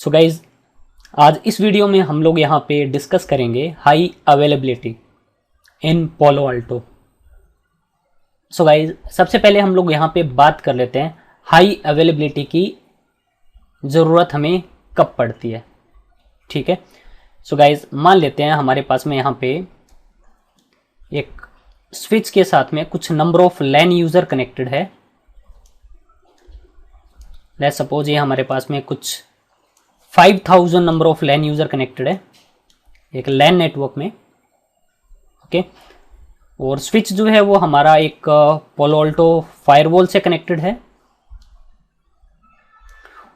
So guys, आज इस video में हम लोग यहाँ पे डिस्कस करेंगे हाई अवेलेबिलिटी इन पोलो अल्टो। सो गाइज, सबसे पहले हम लोग यहाँ पे बात कर लेते हैं हाई अवेलेबिलिटी की ज़रूरत हमें कब पड़ती है। ठीक है। सो गाइज, मान लेते हैं हमारे पास में यहाँ पे एक स्विच के साथ में कुछ number of LAN user connected है। लेट्स सपोज ये हमारे पास में कुछ 5000 number of LAN user connected है एक लैन नेटवर्क में। ओके। और स्विच जो है वो हमारा एक पोलो अल्टो फायरवॉल से कनेक्टेड है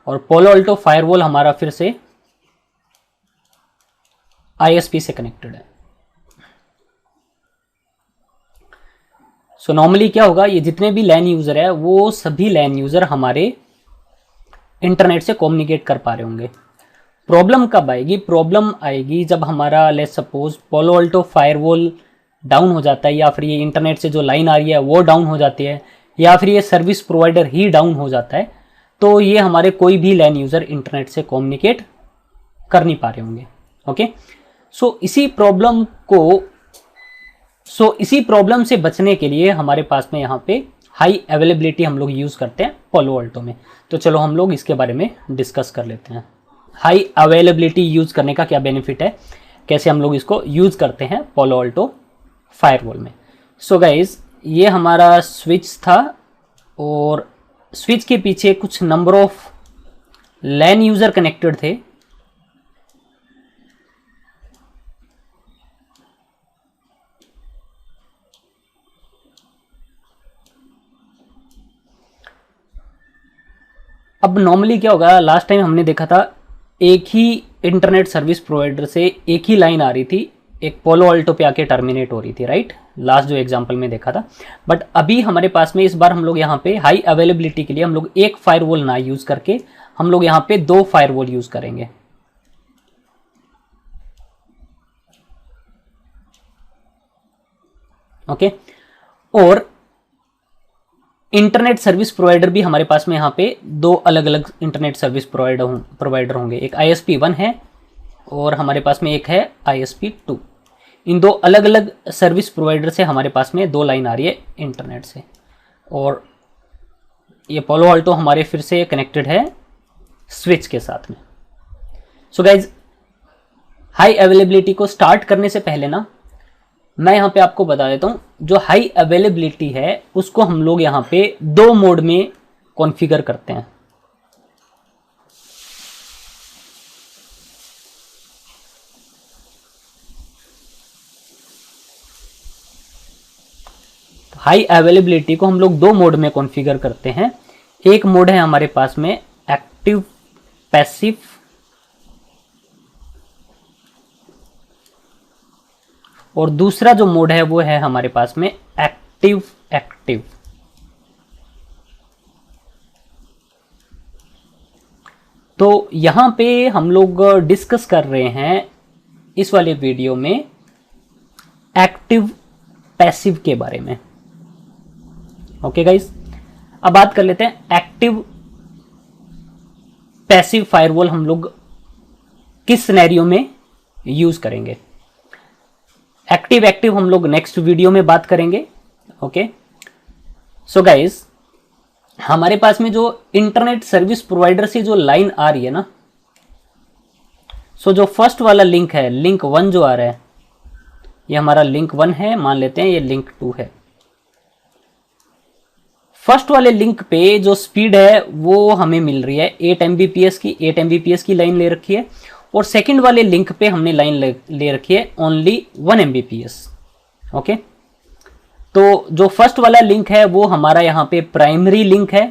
और पोलो अल्टो फायरवॉल हमारा फिर से ISP से कनेक्टेड है। सो नॉर्मली क्या होगा, ये जितने भी लैन यूज़र है वो सभी लैन यूज़र हमारे इंटरनेट से कम्युनिकेट कर पा रहे होंगे। प्रॉब्लम कब आएगी? प्रॉब्लम आएगी जब हमारा let's suppose polo Alto firewall down हो जाता है, या फिर ये इंटरनेट से जो लाइन आ रही है वो डाउन हो जाती है, या फिर ये सर्विस प्रोवाइडर ही डाउन हो जाता है, तो ये हमारे कोई भी लैन यूज़र इंटरनेट से कम्युनिकेट कर नहीं पा रहे होंगे। ओके। सो इसी प्रॉब्लम से बचने के लिए हमारे पास में यहाँ पे हाई अवेलेबिलिटी हम लोग यूज़ करते हैं पोलो अल्टो में। तो चलो हम लोग इसके बारे में डिस्कस कर लेते हैं। हाई अवेलेबिलिटी यूज़ करने का क्या बेनिफिट है, कैसे हम लोग इसको यूज़ करते हैं पोलो अल्टो फायरवॉल में। सो गाइज, ये हमारा स्विच था और स्विच के पीछे कुछ number of LAN user connected थे। अब नॉर्मली क्या होगा, लास्ट टाइम हमने देखा था एक ही इंटरनेट सर्विस प्रोवाइडर से एक ही लाइन आ रही थी, एक पोलो अल्टो पे आके टर्मिनेट हो रही थी, राइट। लास्ट जो एग्जांपल में देखा था। बट अभी हमारे पास में इस बार हम लोग यहाँ पे हाई अवेलेबिलिटी के लिए हम लोग एक फायरवॉल ना यूज़ करके हम लोग यहाँ पे 2 फायरवॉल यूज़ करेंगे। ओके। और इंटरनेट सर्विस प्रोवाइडर भी हमारे पास में यहाँ पे 2 अलग अलग इंटरनेट सर्विस प्रोवाइडर होंगे। एक ISP1 है और हमारे पास में एक है ISP2। इन 2 अलग अलग सर्विस प्रोवाइडर से हमारे पास में 2 लाइन आ रही है इंटरनेट से, और ये पोलो अल्टो हमारे फिर से कनेक्टेड है स्विच के साथ में। सो गाइज, हाई अवेलेबिलिटी को स्टार्ट करने से पहले ना मैं यहाँ पे आपको बता देता हूँ, जो हाई अवेलेबिलिटी है उसको हम लोग यहाँ पे 2 मोड में कॉन्फ़िगर करते हैं। हाई अवेलेबिलिटी को हम लोग 2 मोड में कॉन्फ़िगर करते हैं। एक मोड है हमारे पास में एक्टिव पैसिव, और दूसरा जो मोड है वो है हमारे पास में एक्टिव एक्टिव। तो यहां पे हम लोग डिस्कस कर रहे हैं इस वाले वीडियो में एक्टिव पैसिव के बारे में। ओके गाइस, अब बात कर लेते हैं एक्टिव पैसिव फायरवॉल हम लोग किस सिनेरियो में यूज करेंगे। एक्टिव एक्टिव हम लोग नेक्स्ट वीडियो में बात करेंगे। ओके। सो गाइस, हमारे पास में जो इंटरनेट सर्विस प्रोवाइडर से जो लाइन आ रही है ना, सो जो फर्स्ट वाला लिंक है, लिंक 1 जो आ रहा है, ये हमारा लिंक 1 है, मान लेते हैं ये लिंक 2 है। फर्स्ट वाले लिंक पे जो स्पीड है वो हमें मिल रही है 8 Mbps की लाइन ले रखी है, और सेकंड वाले लिंक पे हमने लाइन ले रखी है ओनली 1 Mbps। ओके। तो जो फर्स्ट वाला लिंक है वो हमारा यहाँ पे प्राइमरी लिंक है,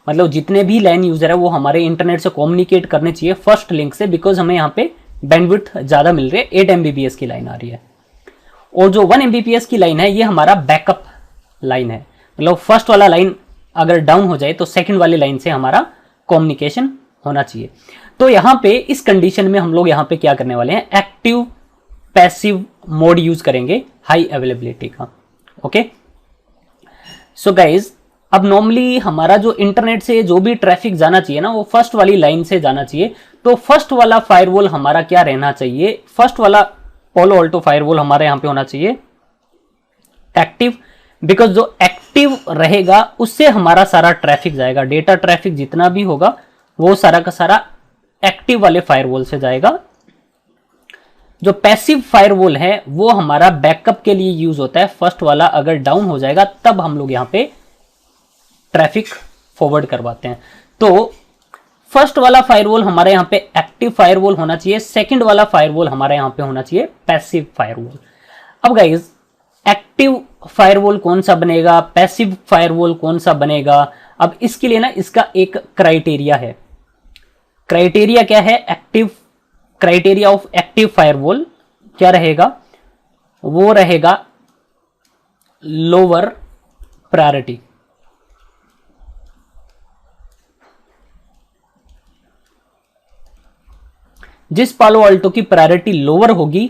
मतलब जितने भी लाइन यूजर है वो हमारे इंटरनेट से कम्युनिकेट करने चाहिए फर्स्ट लिंक से, बिकॉज हमें यहाँ पे बैंडविड्थ ज़्यादा मिल रही है, 8 Mbps की लाइन आ रही है। और जो 1 Mbps की लाइन है ये हमारा बैकअप लाइन है, मतलब फर्स्ट वाला लाइन अगर डाउन हो जाए तो सेकंड वाली लाइन से हमारा कम्युनिकेशन होना चाहिए। तो यहां पे इस कंडीशन में हम लोग यहां पे क्या करने वाले हैं, एक्टिव पैसिव मोड यूज करेंगे हाई अवेलेबिलिटी का। ओके। सो गाइज, अब नॉर्मली हमारा जो इंटरनेट से जो भी ट्रैफिक जाना चाहिए ना, वो फर्स्ट वाली लाइन से जाना चाहिए। तो फर्स्ट वाला फायरवॉल हमारा क्या रहना चाहिए, फर्स्ट वाला पालो अल्टो फायरवॉल हमारे यहां पे होना चाहिए एक्टिव, बिकॉज जो एक्टिव रहेगा उससे हमारा सारा ट्रैफिक जाएगा, डेटा ट्रैफिक जितना भी होगा वो सारा का सारा एक्टिव वाले फायरवॉल से जाएगा। जो पैसिव फायरवॉल है वो हमारा बैकअप के लिए यूज होता है, फर्स्ट वाला अगर डाउन हो जाएगा तब हम लोग यहां पे ट्रैफिक फॉरवर्ड करवाते हैं। तो फर्स्ट वाला फायरवॉल हमारे यहां पे एक्टिव फायरवॉल होना चाहिए, सेकंड वाला फायरवॉल हमारे यहां पे होना चाहिए पैसिव फायरवॉल। अब गाइस एक्टिव फायरवॉल कौन सा बनेगा, पैसिव फायरवॉल कौन सा बनेगा, अब इसके लिए ना इसका एक क्राइटेरिया है। क्राइटेरिया क्या है, active criteria of active firewall क्या रहेगा, वो रहेगा लोअर प्रायोरिटी। जिस पालो अल्टो की प्रायोरिटी लोअर होगी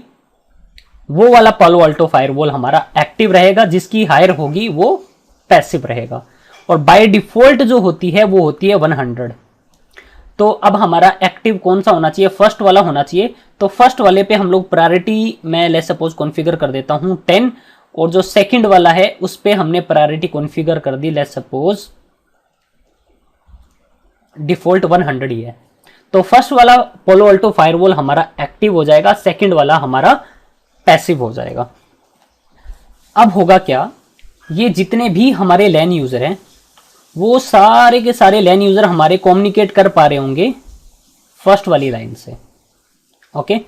वो वाला पालो अल्टो फायरवॉल हमारा एक्टिव रहेगा, जिसकी हायर होगी वो पैसिव रहेगा। और बाय डिफॉल्ट जो होती है वो होती है 100। तो अब हमारा एक्टिव कौन सा होना चाहिए, फर्स्ट वाला होना चाहिए। तो फर्स्ट वाले पे हम लोग प्रायोरिटी मैं लेट्स सपोज कॉन्फ़िगर कर देता हूं 10, और जो सेकंड वाला है उस पे हमने प्रायोरिटी कॉन्फ़िगर कर दी लेट्स सपोज डिफॉल्ट 100 ही है। तो फर्स्ट वाला पालो अल्टो फायरवॉल हमारा एक्टिव हो जाएगा, सेकंड वाला हमारा पैसिव हो जाएगा। अब होगा क्या, ये जितने भी हमारे लैन यूजर हैं वो सारे के सारे लैन यूजर हमारे कम्युनिकेट कर पा रहे होंगे फर्स्ट वाली लाइन से। ओके,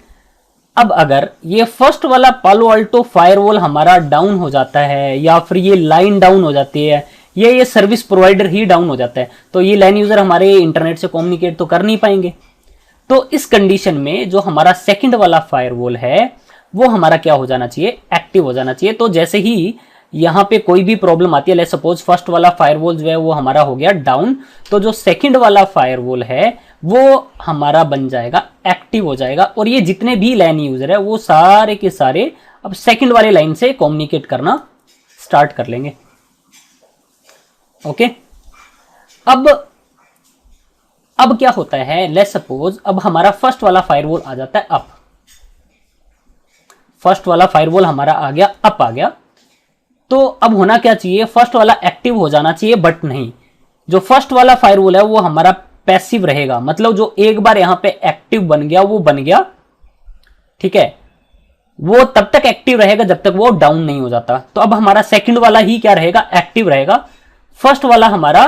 अब अगर ये फर्स्ट वाला पालो अल्टो फायरवॉल हमारा डाउन हो जाता है, या फिर ये लाइन डाउन हो जाती है, ये सर्विस प्रोवाइडर ही डाउन हो जाता है, तो ये लैन यूजर हमारे इंटरनेट से कम्युनिकेट तो कर नहीं पाएंगे। तो इस कंडीशन में जो हमारा सेकंड वाला फायरवॉल है वो हमारा क्या हो जाना चाहिए, एक्टिव हो जाना चाहिए। तो जैसे ही यहां पे कोई भी प्रॉब्लम आती है, लेट्स सपोज फर्स्ट वाला फायरवॉल जो है वो हमारा हो गया डाउन, तो जो सेकंड वाला फायरवॉल है वो हमारा बन जाएगा एक्टिव हो जाएगा। और ये जितने भी लाइन यूजर है वो सारे के सारे अब सेकंड वाले लाइन से कम्युनिकेट करना स्टार्ट कर लेंगे। ओके, अब क्या होता है, लेट्स सपोज अब हमारा फर्स्ट वाला फायरवॉल आ जाता है अप, फर्स्ट वाला फायरवॉल हमारा आ गया अप आ गया। तो अब होना क्या चाहिए, फर्स्ट वाला एक्टिव हो जाना चाहिए, बट नहीं, जो फर्स्ट वाला फायरवॉल है वो हमारा पैसिव रहेगा। मतलब जो एक बार यहां पे एक्टिव बन गया वो बन गया, ठीक है, वो तब तक एक्टिव रहेगा जब तक वो डाउन नहीं हो जाता। तो अब हमारा सेकंड वाला ही क्या रहेगा, एक्टिव रहेगा, फर्स्ट वाला हमारा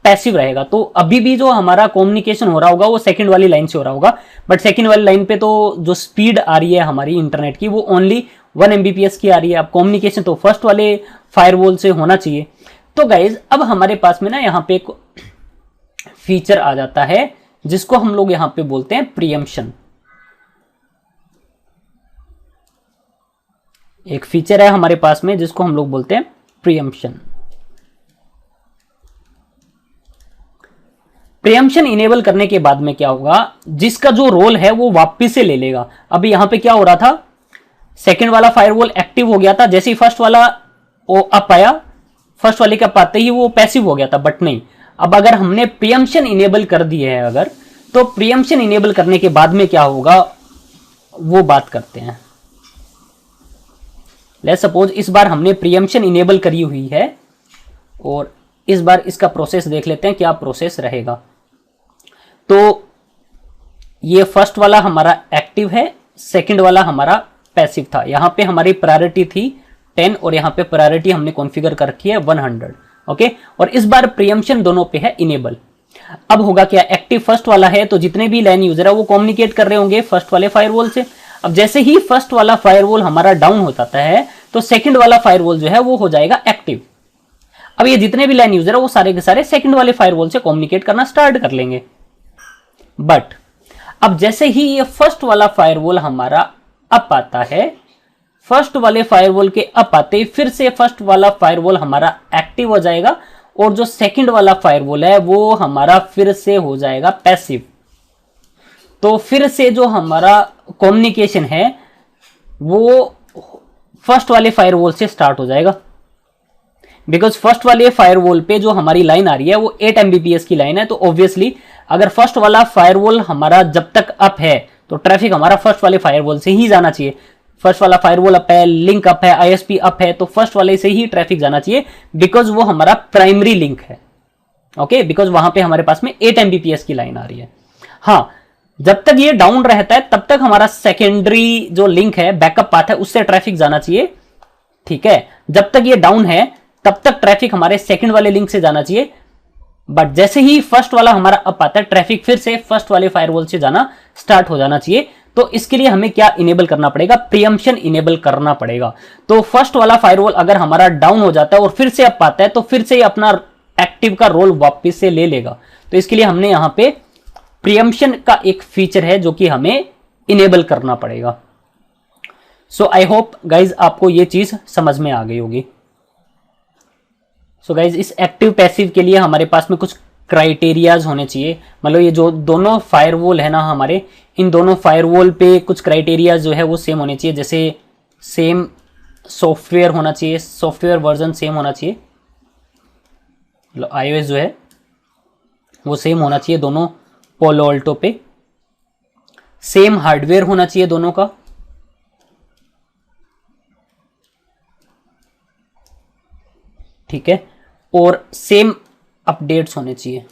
पैसिव रहेगा। तो अभी भी जो हमारा कम्युनिकेशन हो रहा होगा वो सेकंड वाली लाइन से हो रहा होगा, बट सेकंड वाली लाइन पे तो जो स्पीड आ रही है हमारी इंटरनेट की वो ओनली 1 Mbps की आ रही है। अब कम्युनिकेशन तो फर्स्ट वाले फायरवॉल से होना चाहिए। तो गाइज अब हमारे पास में ना यहाँ पे एक फीचर आ जाता है जिसको हम लोग यहां पे बोलते हैं प्रीएम्पशन। एक फीचर है हमारे पास में जिसको हम लोग बोलते हैं प्रीएम्पशन। प्रीएम्पशन इनेबल करने के बाद में क्या होगा, जिसका जो रोल है वो वापस से ले लेगा। अभी यहां पे क्या हो रहा था, सेकंड वाला फायरवॉल एक्टिव हो गया था, जैसे ही फर्स्ट वाला वो अप आया, फर्स्ट वाले के अप आते ही वो पैसिव हो गया था, बट नहीं, अब अगर हमने प्रीएम्पशन इनेबल कर दिए है अगर, तो प्रीएम्पशन इनेबल करने के बाद में क्या होगा वो बात करते हैं। लेट्स सपोज इस बार हमने प्रीएम्पशन इनेबल करी हुई है और इस बार इसका प्रोसेस देख लेते हैं क्या प्रोसेस रहेगा। तो ये फर्स्ट वाला हमारा एक्टिव है, सेकंड वाला हमारा पैसिव था। यहां पे हमारी प्रायोरिटी थी 10 और यहां पे प्रायोरिटी हमने कॉन्फ़िगर कर रखी है 100। ओके, और इस बार प्रीएम्पशन दोनों पे है इनेबल। अब होगा क्या, एक्टिव फर्स्ट वाला है तो जितने भी लाइन यूजर है वो कम्युनिकेट कर रहे होंगे फर्स्ट वाले फायरवॉल से। अब जैसे ही फर्स्ट वाला फायरवॉल हमारा डाउन हो जाता है तो सेकंड वाला फायरवॉल जो है वो हो जाएगा एक्टिव। अब ये जितने भी लाइन यूजर है वो सारे के सारे सेकंड वाले फायरवॉल से कम्युनिकेट करना स्टार्ट कर लेंगे। बट अब जैसे ही ये फर्स्ट वाला फायरवॉल हमारा अप आता है, फर्स्ट वाले फायरवॉल के अप आते ही फिर से फर्स्ट वाला फायरवॉल हमारा एक्टिव हो जाएगा और जो सेकंड वाला फायरवॉल है वो हमारा फिर से हो जाएगा पैसिव। तो फिर से जो हमारा कम्युनिकेशन है वो फर्स्ट वाले फायरवॉल से स्टार्ट हो जाएगा। बिकॉज फर्स्ट वाले फायरवॉल पे जो हमारी लाइन आ रही है वो 8 Mbps की लाइन है, तो ऑब्वियसली अगर फर्स्ट वाला फायरवॉल हमारा जब तक अप है तो ट्रैफिक हमारा फर्स्ट वाले फायरवॉल से ही जाना चाहिए। फर्स्ट वाला फायरवॉल अप है, लिंक अप है, ISP अप है, तो फर्स्ट वाले से ही ट्रैफिक जाना चाहिए बिकॉज वो हमारा प्राइमरी लिंक है। ओके, बिकॉज वहां पे हमारे पास में 8 Mbps की लाइन आ रही है। हाँ, जब तक ये डाउन रहता है तब तक हमारा सेकेंडरी जो लिंक है, बैकअप पाथ है, उससे ट्रैफिक जाना चाहिए। ठीक है, जब तक ये डाउन है तब तक ट्रैफिक हमारे सेकंड वाले लिंक से जाना चाहिए, बट जैसे ही फर्स्ट वाला हमारा अप आता है ट्रैफिक फिर से फर्स्ट वाले फायरवॉल से जाना स्टार्ट हो जाना चाहिए। तो इसके लिए हमें क्या इनेबल करना पड़ेगा? प्रीएम्पशन इनेबल करना पड़ेगा। तो फर्स्ट वाला फायरवॉल अगर हमारा डाउन हो जाता है और फिर से अप आता है तो फिर से अपना एक्टिव का रोल वापस से ले लेगा। तो इसके लिए हमने यहां पे प्रीएम्पशन का एक फीचर है जो कि हमें इनेबल करना पड़ेगा। सो आई होप गाइज आपको ये चीज समझ में आ गई होगी। सो गाइज इस एक्टिव पैसिव के लिए हमारे पास में कुछ क्राइटेरियाज होने चाहिए। मतलब ये जो दोनों फायरवॉल है ना हमारे, इन दोनों फायरवॉल पे कुछ क्राइटेरियाज जो है वो सेम होने चाहिए। जैसे सेम सॉफ्टवेयर होना चाहिए, सॉफ्टवेयर वर्जन सेम होना चाहिए। मतलब iOS जो है वो सेम होना चाहिए दोनों पोलो अल्टो पे। सेम हार्डवेयर होना चाहिए दोनों का। ठीक है, और सेम अपडेट्स होने चाहिए।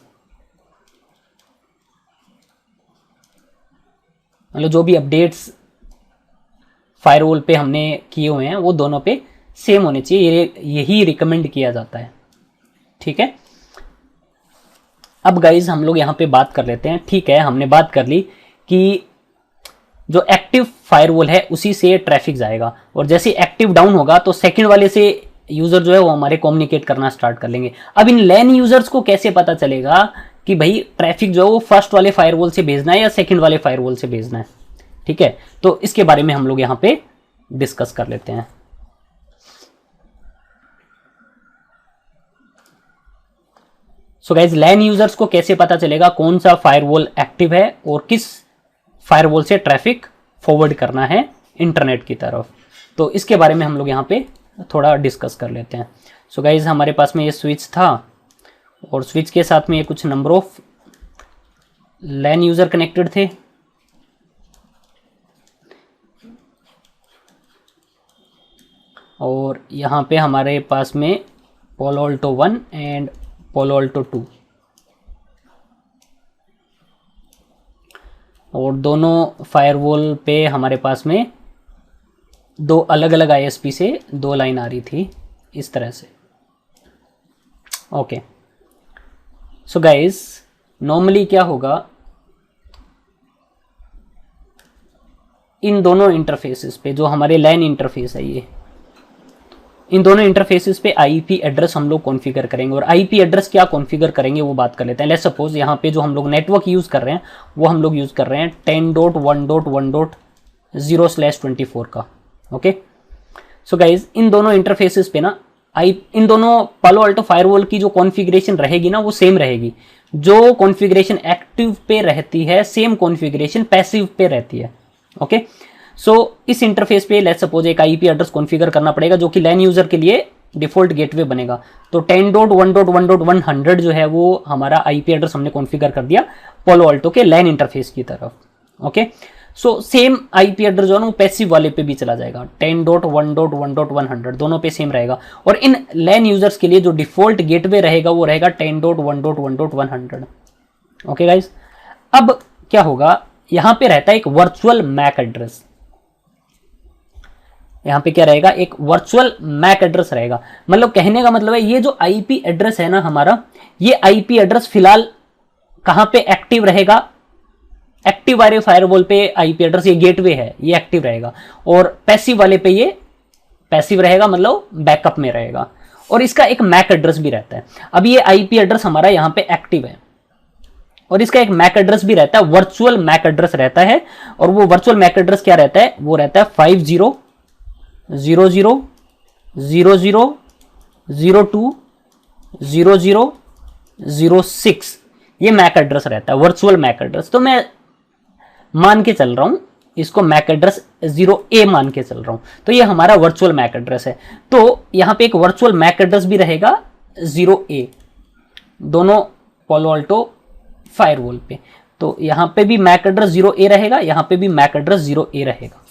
मतलब जो भी अपडेट्स फायरवॉल पे हमने किए हुए हैं वो दोनों पे सेम होने चाहिए, यही रिकमेंड किया जाता है। ठीक है, अब गाइज हम लोग यहां पे बात कर लेते हैं। ठीक है, हमने बात कर ली कि जो एक्टिव फायरवॉल है उसी से ट्रैफिक जाएगा, और जैसे एक्टिव डाउन होगा तो सेकंड वाले से यूजर जो है वो हमारे कम्युनिकेट करना स्टार्ट कर लेंगे। अब इन लैन यूजर्स को कैसे पता चलेगा कि भाई ट्रैफिक जो है वो फर्स्ट वाले फायरवॉल से भेजना है या सेकंड वाले फायरवॉल से भेजना है? ठीक है, तो इसके बारे में हम लोग यहां पे डिस्कस कर लेते हैं। सो गाइज लैन यूजर्स को कैसे पता चलेगा कौन सा फायरवॉल एक्टिव है और किस फायरवॉल से ट्रैफिक फॉरवर्ड करना है इंटरनेट की तरफ? तो इसके बारे में हम लोग यहां पे थोड़ा डिस्कस कर लेते हैं। सो गाइज हमारे पास में ये स्विच था और स्विच के साथ में ये कुछ number of LAN user connected थे। और यहाँ पे हमारे पास में Palo Alto 1 and Palo Alto 2, और दोनों फायरवॉल पे हमारे पास में दो अलग अलग ISP से दो लाइन आ रही थी इस तरह से। ओके, सो गाइस नॉर्मली क्या होगा, इन दोनों इंटरफेसेस पे जो हमारे लैन इंटरफेस है ये, इन दोनों इंटरफेसेस पे IP एड्रेस हम लोग कॉन्फ़िगर करेंगे। और IP एड्रेस क्या कॉन्फ़िगर करेंगे वो बात कर लेते हैं। लेट्स सपोज यहाँ पे जो हम लोग नेटवर्क यूज़ कर रहे हैं वो हम लोग यूज़ कर रहे हैं 10.1.1.0/24 का। ओके, सो गाइज इन दोनों इंटरफेसेस पे ना इन दोनों पालो अल्टो फायरवॉल की जो कॉन्फ़िगरेशन रहेगी ना वो सेम रहेगी। जो कॉन्फ़िगरेशन एक्टिव पे रहती है सेम कॉन्फ़िगरेशन पैसिव पे रहती है। ओके, सो इस इंटरफेस पे लेट्स सपोज एक IP एड्रेस कॉन्फ़िगर करना पड़ेगा जो कि लैन यूजर के लिए डिफॉल्ट गेटवे बनेगा। तो 10.1.1.100 जो है वो हमारा IP एड्रेस हमने कॉन्फ़िगर कर दिया पोलो अल्टो के लैन इंटरफेस की तरफ। Okay, so same IP address जो है ना वो पैसिव वाले पे भी चला जाएगा, 10.1.1.100 दोनों पे सेम रहेगा। और इन लैन यूजर्स के लिए जो डिफॉल्ट गेटवे रहेगा वो रहेगा 10.1.1.100। ओके गाइज, अब क्या होगा, यहां पे रहता है एक वर्चुअल मैक एड्रेस। यहां पे क्या रहेगा, एक वर्चुअल मैक एड्रेस रहेगा। मतलब कहने का मतलब है ये जो IP एड्रेस है ना हमारा, ये IP एड्रेस फिलहाल कहां पे एक्टिव रहेगा, एक्टिव वाले फायरवॉल पे IP एड्रेस ये गेटवे है ये एक्टिव रहेगा, और पैसिव वाले पे ये पैसिव रहेगा, मतलब बैकअप में रहेगा। और इसका एक मैक एड्रेस भी रहता है। अब ये IP एड्रेस हमारा यहाँ पे एक्टिव है और इसका एक मैक एड्रेस भी रहता है, वर्चुअल मैक एड्रेस रहता है। और वो वर्चुअल मैक एड्रेस क्या रहता है, वो रहता है 50.00.02.00.06 ये मैक एड्रेस रहता है, वर्चुअल मैक एड्रेस। तो मैं मान के चल रहा हूं इसको मैक एड्रेस 0A मान के चल रहा हूं, तो ये हमारा वर्चुअल मैक एड्रेस है। तो यहां पे एक वर्चुअल मैक एड्रेस भी रहेगा 0A, दोनों पालो अल्टो फायरवॉल पे। तो यहां पे भी मैक एड्रेस 0A रहेगा, यहां पे भी मैक एड्रेस 0A रहेगा।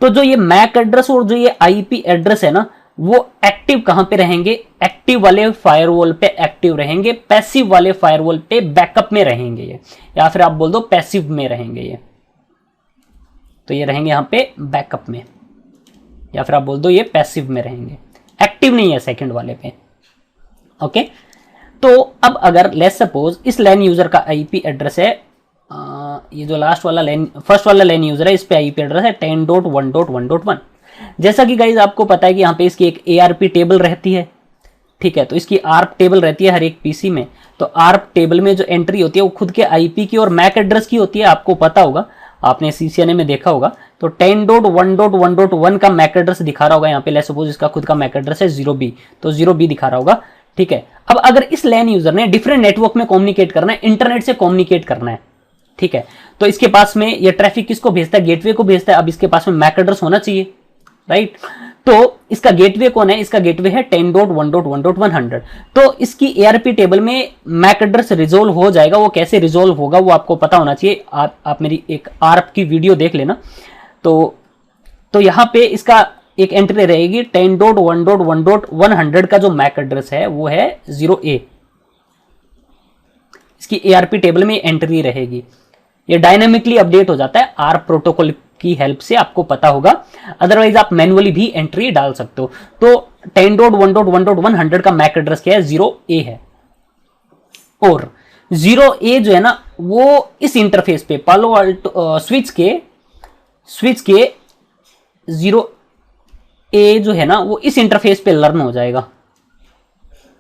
तो जो ये मैक एड्रेस और जो ये आईपी एड्रेस है ना, वो एक्टिव कहां पे रहेंगे? एक्टिव वाले फायरवॉल पे एक्टिव रहेंगे, पैसिव वाले फायरवॉल पे बैकअप में रहेंगे ये, या फिर आप बोल दो पैसिव में रहेंगे ये। तो ये रहेंगे यहां पे बैकअप में, या फिर आप बोल दो ये पैसिव में रहेंगे, एक्टिव नहीं है सेकंड वाले पे। ओके, तो अब अगर लेट्स सपोज इस लैन यूजर का आईपी एड्रेस है, ये जो लास्ट वाला लैन, फर्स्ट वाला लैन यूजर है, इस पे आईपी एड्रेस है 10.1.1.1। जैसा कि गाइज आपको पता है कि यहाँ पे इसकी एक ARP टेबल रहती है, ठीक है। तो इसकी ARP टेबल रहती है हर एक पीसी में। तो ARP टेबल में जो एंट्री होती है वो खुद के आईपी की और मैक एड्रेस की होती है, आपको पता होगा, आपने CCNA में देखा होगा। तो 10.1.1.1 का मैक एड्रेस दिखा रहा होगा यहाँ पे। लेट्स सपोज इसका खुद का मैक एड्रेस है 0B, तो 0B दिखा रहा होगा, ठीक है। अब अगर इस लैन यूजर ने डिफरेंट नेटवर्क में कम्युनिकेट करना है, इंटरनेट से कम्युनिकेट करना है, ठीक है, तो इसके पास में ये ट्रैफिक किसको भेजता है? गेटवे को भेजता है। अब इसके पास में मैक एड्रेस होना चाहिए, राइट। तो इसका गेटवे कौन है? इसका गेटवे है 10.1.1.100। तो इसकी ARP टेबल में मैक एड्रेस रिजोल्व हो जाएगा। वो कैसे रिजोल्व होगा वो आपको पता होना चाहिए। आप मेरी एक ARP की वीडियो देख लेना। तो यहां पे इसका एक एंट्री रहेगी 10.1.1.100 का जो मैक एड्रेस है वो है 0A। इसकी ARP टेबल में एंट्री रहेगी। ये डायनामिकली अपडेट हो जाता है ARP प्रोटोकॉल की हेल्प से, आपको पता होगा। अदरवाइज आप मैनुअली भी एंट्री डाल सकते हो। तो 10.1.1.100 का मैक एड्रेस क्या है? 0A है। और 0A जो है ना, वो इस इंटरफेस पे पालो अल्टो स्विच के 0A जो है ना, वो इस इंटरफेस पे लर्न हो जाएगा।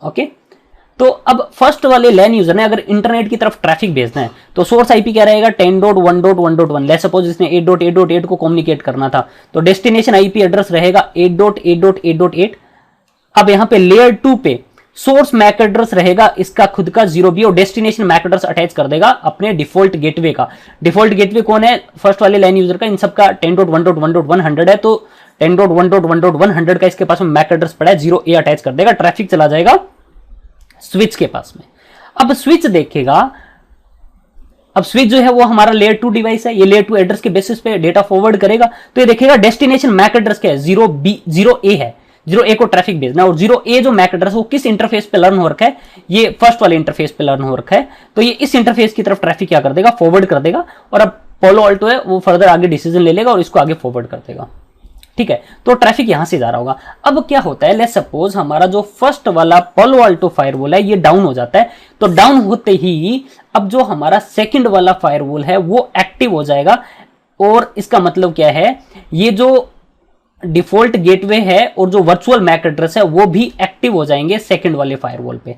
ओके, तो अब फर्स्ट वाले लैन यूजर ने अगर इंटरनेट की तरफ ट्रैफिक भेजना है तो सोर्स आईपी क्या रहेगा? 10.1.1.1। लेट्स सपोज इसने 8.8.8 को कम्युनिकेट करना था, तो डेस्टिनेशन आईपी एड्रेस रहेगा 8.8.8.8। अब यहां पे लेयर 2 पे सोर्स मैक एड्रेस रहेगा इसका खुद का 0B, और डेस्टिनेशन मैक एड्रेस अटैच कर देगा अपने डिफॉल्ट गेटवे का। डिफॉल्ट गेटवे कौन है? फर्स्ट वाले लाइन यूजर का। इन सबका 10.1.1.100 है, तो 10.1.1.100 का इसके पास में मैक एड्रेस पड़ा है, 0A अटैच कर देगा। ट्रैफिक चला जाएगा स्विच के पास में। अब स्विच देखेगा, अब स्विच जो है वो हमारा लेयर 2 डिवाइस है, ये लेयर 2 एड्रेस के बेसिस पे डेटा फॉरवर्ड करेगा। तो ये देखेगा डेस्टिनेशन मैक एड्रेस क्या है? 0A है, 0A को ट्रैफिक भेजना। और 0A जो मैक एड्रेस वो किस इंटरफेस पे लर्न हो रखा है? ये फर्स्ट वाले इंटरफेस पे लर्न हो रखा है। तो ये इस इंटरफेस की तरफ ट्रैफिक क्या कर देगा? फॉरवर्ड कर देगा। और अब पालो अल्टो है वो फर्दर आगे डिसीजन ले लेगा और इसको आगे फॉरवर्ड कर देगा, ठीक है। तो ट्रैफिक यहां से जा रहा होगा। अब क्या होता है? लेट्स सपोज हमारा जो फर्स्ट वाला पालो अल्टो फायरवॉल है ये डाउन हो जाता है। तो डाउन होते ही अब जो हमारा सेकंड वाला फायरवॉल है वो एक्टिव हो जाएगा। और इसका मतलब क्या है? ये जो डिफॉल्ट गेटवे है और जो वर्चुअल मैक एड्रेस है वो भी एक्टिव हो जाएंगे सेकंड वाले फायरवॉल पे।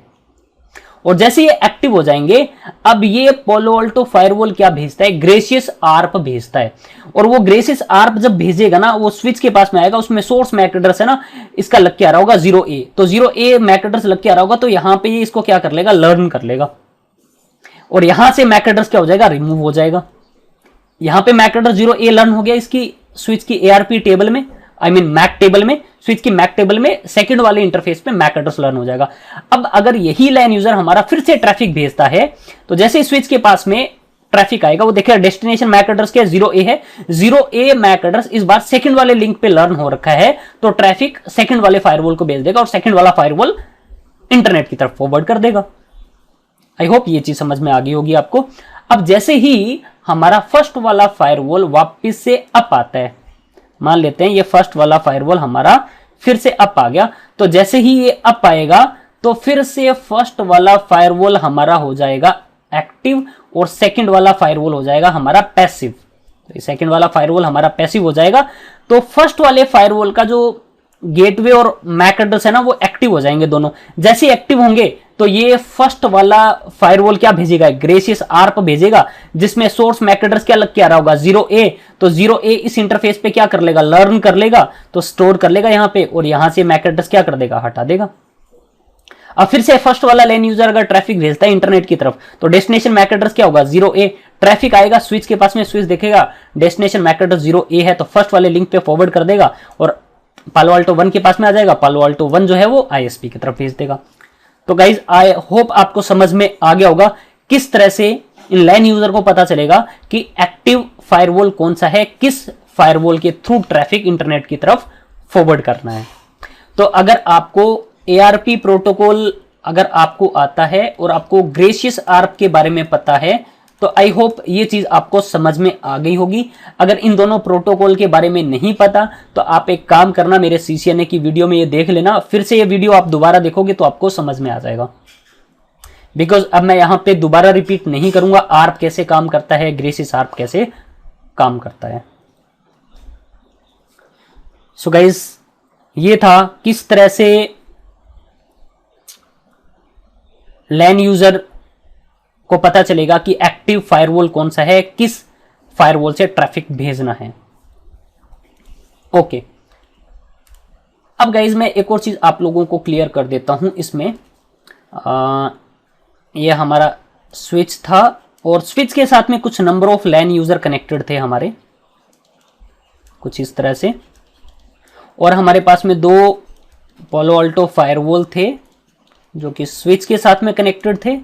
और जैसे ये एक्टिव हो जाएंगे, अब ये पालो अल्टो फायरवॉल क्या भेजता है? ग्रेसियस आर्प भेजता है। और वो ग्रेसियस आर्प जब भेजेगा ना, वो स्विच के पास में आएगा, उसमें सोर्स मैक एड्रेस है ना, इसका लग के आ रहा होगा 0A। तो 0A मैक एड्रेस लग के आ रहा होगा, तो यहां पे ये इसको क्या कर लेगा? लर्न कर लेगा। और यहां से मैक एड्रेस क्या हो जाएगा? रिमूव हो जाएगा। यहां पे मैक एड्रेस 0A लर्न हो गया इसकी स्विच की ARP टेबल में, आई मीन मैक टेबल में, स्विच की मैक टेबल में सेकंड वाले इंटरफेस पे मैक एड्रेस लर्न हो जाएगा। अब अगर यही लाइन यूजर हमारा फिर से ट्रैफिक भेजता है, तो जैसे स्विच के पास में ट्रैफिक आएगा, वो देखेगा डेस्टिनेशन मैक एड्रेस क्या है? 0A है। 0A मैक एड्रेस इस बार सेकंड वाले लिंक पे लर्न हो रखा है, तो ट्रैफिक सेकंड वाले फायरवॉल को भेज देगा और सेकंड वाला फायरवॉल इंटरनेट की तरफ फॉरवर्ड कर देगा। आई होप ये चीज समझ में आ गई होगी आपको। अब जैसे ही हमारा फर्स्ट वाला फायरवॉल वापस से अप आता है, मान लेते हैं ये फर्स्ट वाला फायरवॉल हमारा फिर से अप आ गया, तो जैसे ही ये अप आएगा तो फिर से फर्स्ट वाला फायरवॉल हमारा हो जाएगा एक्टिव और सेकंड वाला फायरवॉल हो जाएगा हमारा पैसिव। तो सेकंड वाला फायरवॉल हमारा पैसिव हो जाएगा। तो फर्स्ट वाले फायरवॉल का जो गेटवे और मैक एड्रेस है ना, वो एक्टिव हो जाएंगे दोनों। जैसे एक्टिव होंगे तो ये फर्स्ट वाला फायरवॉल क्या भेजेगा? ग्रेसियस आर्प भेजेगा, जिसमें सोर्स मैक एड्रेस क्या लग के आ रहा होगा? 0A। तो 0A इस इंटरफेस पे क्या कर लेगा? लर्न कर लेगा, तो स्टोर कर लेगा यहां पे, और यहां से मैक एड्रेस क्या कर देगा? हटा देगा। अब फिर से फर्स्ट वाला लैन यूजर अगर ट्रैफिक भेजता है इंटरनेट की तरफ, तो डेस्टिनेशन मैक एड्रेस क्या होगा, 0A। ट्रैफिक आएगा स्विच के पास में, स्विच देखेगा डेस्टिनेशन मैक एड्रेस 0A है, तो फर्स्ट वाले लिंक पे फॉरवर्ड कर देगा और पालो अल्टो 1 के पास में आ जाएगा, पालो अल्टो 1 जो है वो ISP की तरफ भेज देगा। तो गाइज आई होप आपको समझ में आ गया होगा किस तरह से इन लैन यूजर को पता चलेगा कि एक्टिव फायरवॉल कौन सा है, किस फायरवॉल के थ्रू ट्रैफिक इंटरनेट की तरफ फॉरवर्ड करना है। तो अगर आपको ARP प्रोटोकॉल अगर आपको आता है और आपको ग्रेशियस आर्प के बारे में पता है, तो आई होप ये चीज आपको समझ में आ गई होगी। अगर इन दोनों प्रोटोकॉल के बारे में नहीं पता तो आप एक काम करना, मेरे CCNA की वीडियो में ये देख लेना, फिर से ये वीडियो आप दोबारा देखोगे तो आपको समझ में आ जाएगा। बिकॉज अब मैं यहां पे दोबारा रिपीट नहीं करूंगा आर्प कैसे काम करता है, ग्रेशियस आर्प कैसे काम करता है। सो गाइज ये था किस तरह से लैन यूजर को पता चलेगा कि एक्टिव फायरवॉल कौन सा है, किस फायरवॉल से ट्रैफिक भेजना है। ओके, अब गाइज मैं एक और चीज आप लोगों को क्लियर कर देता हूं इसमें। ये हमारा स्विच था और स्विच के साथ में कुछ number of LAN user connected थे हमारे, कुछ इस तरह से, और हमारे पास में 2 पालो अल्टो फायरवॉल थे जो कि स्विच के साथ में कनेक्टेड थे,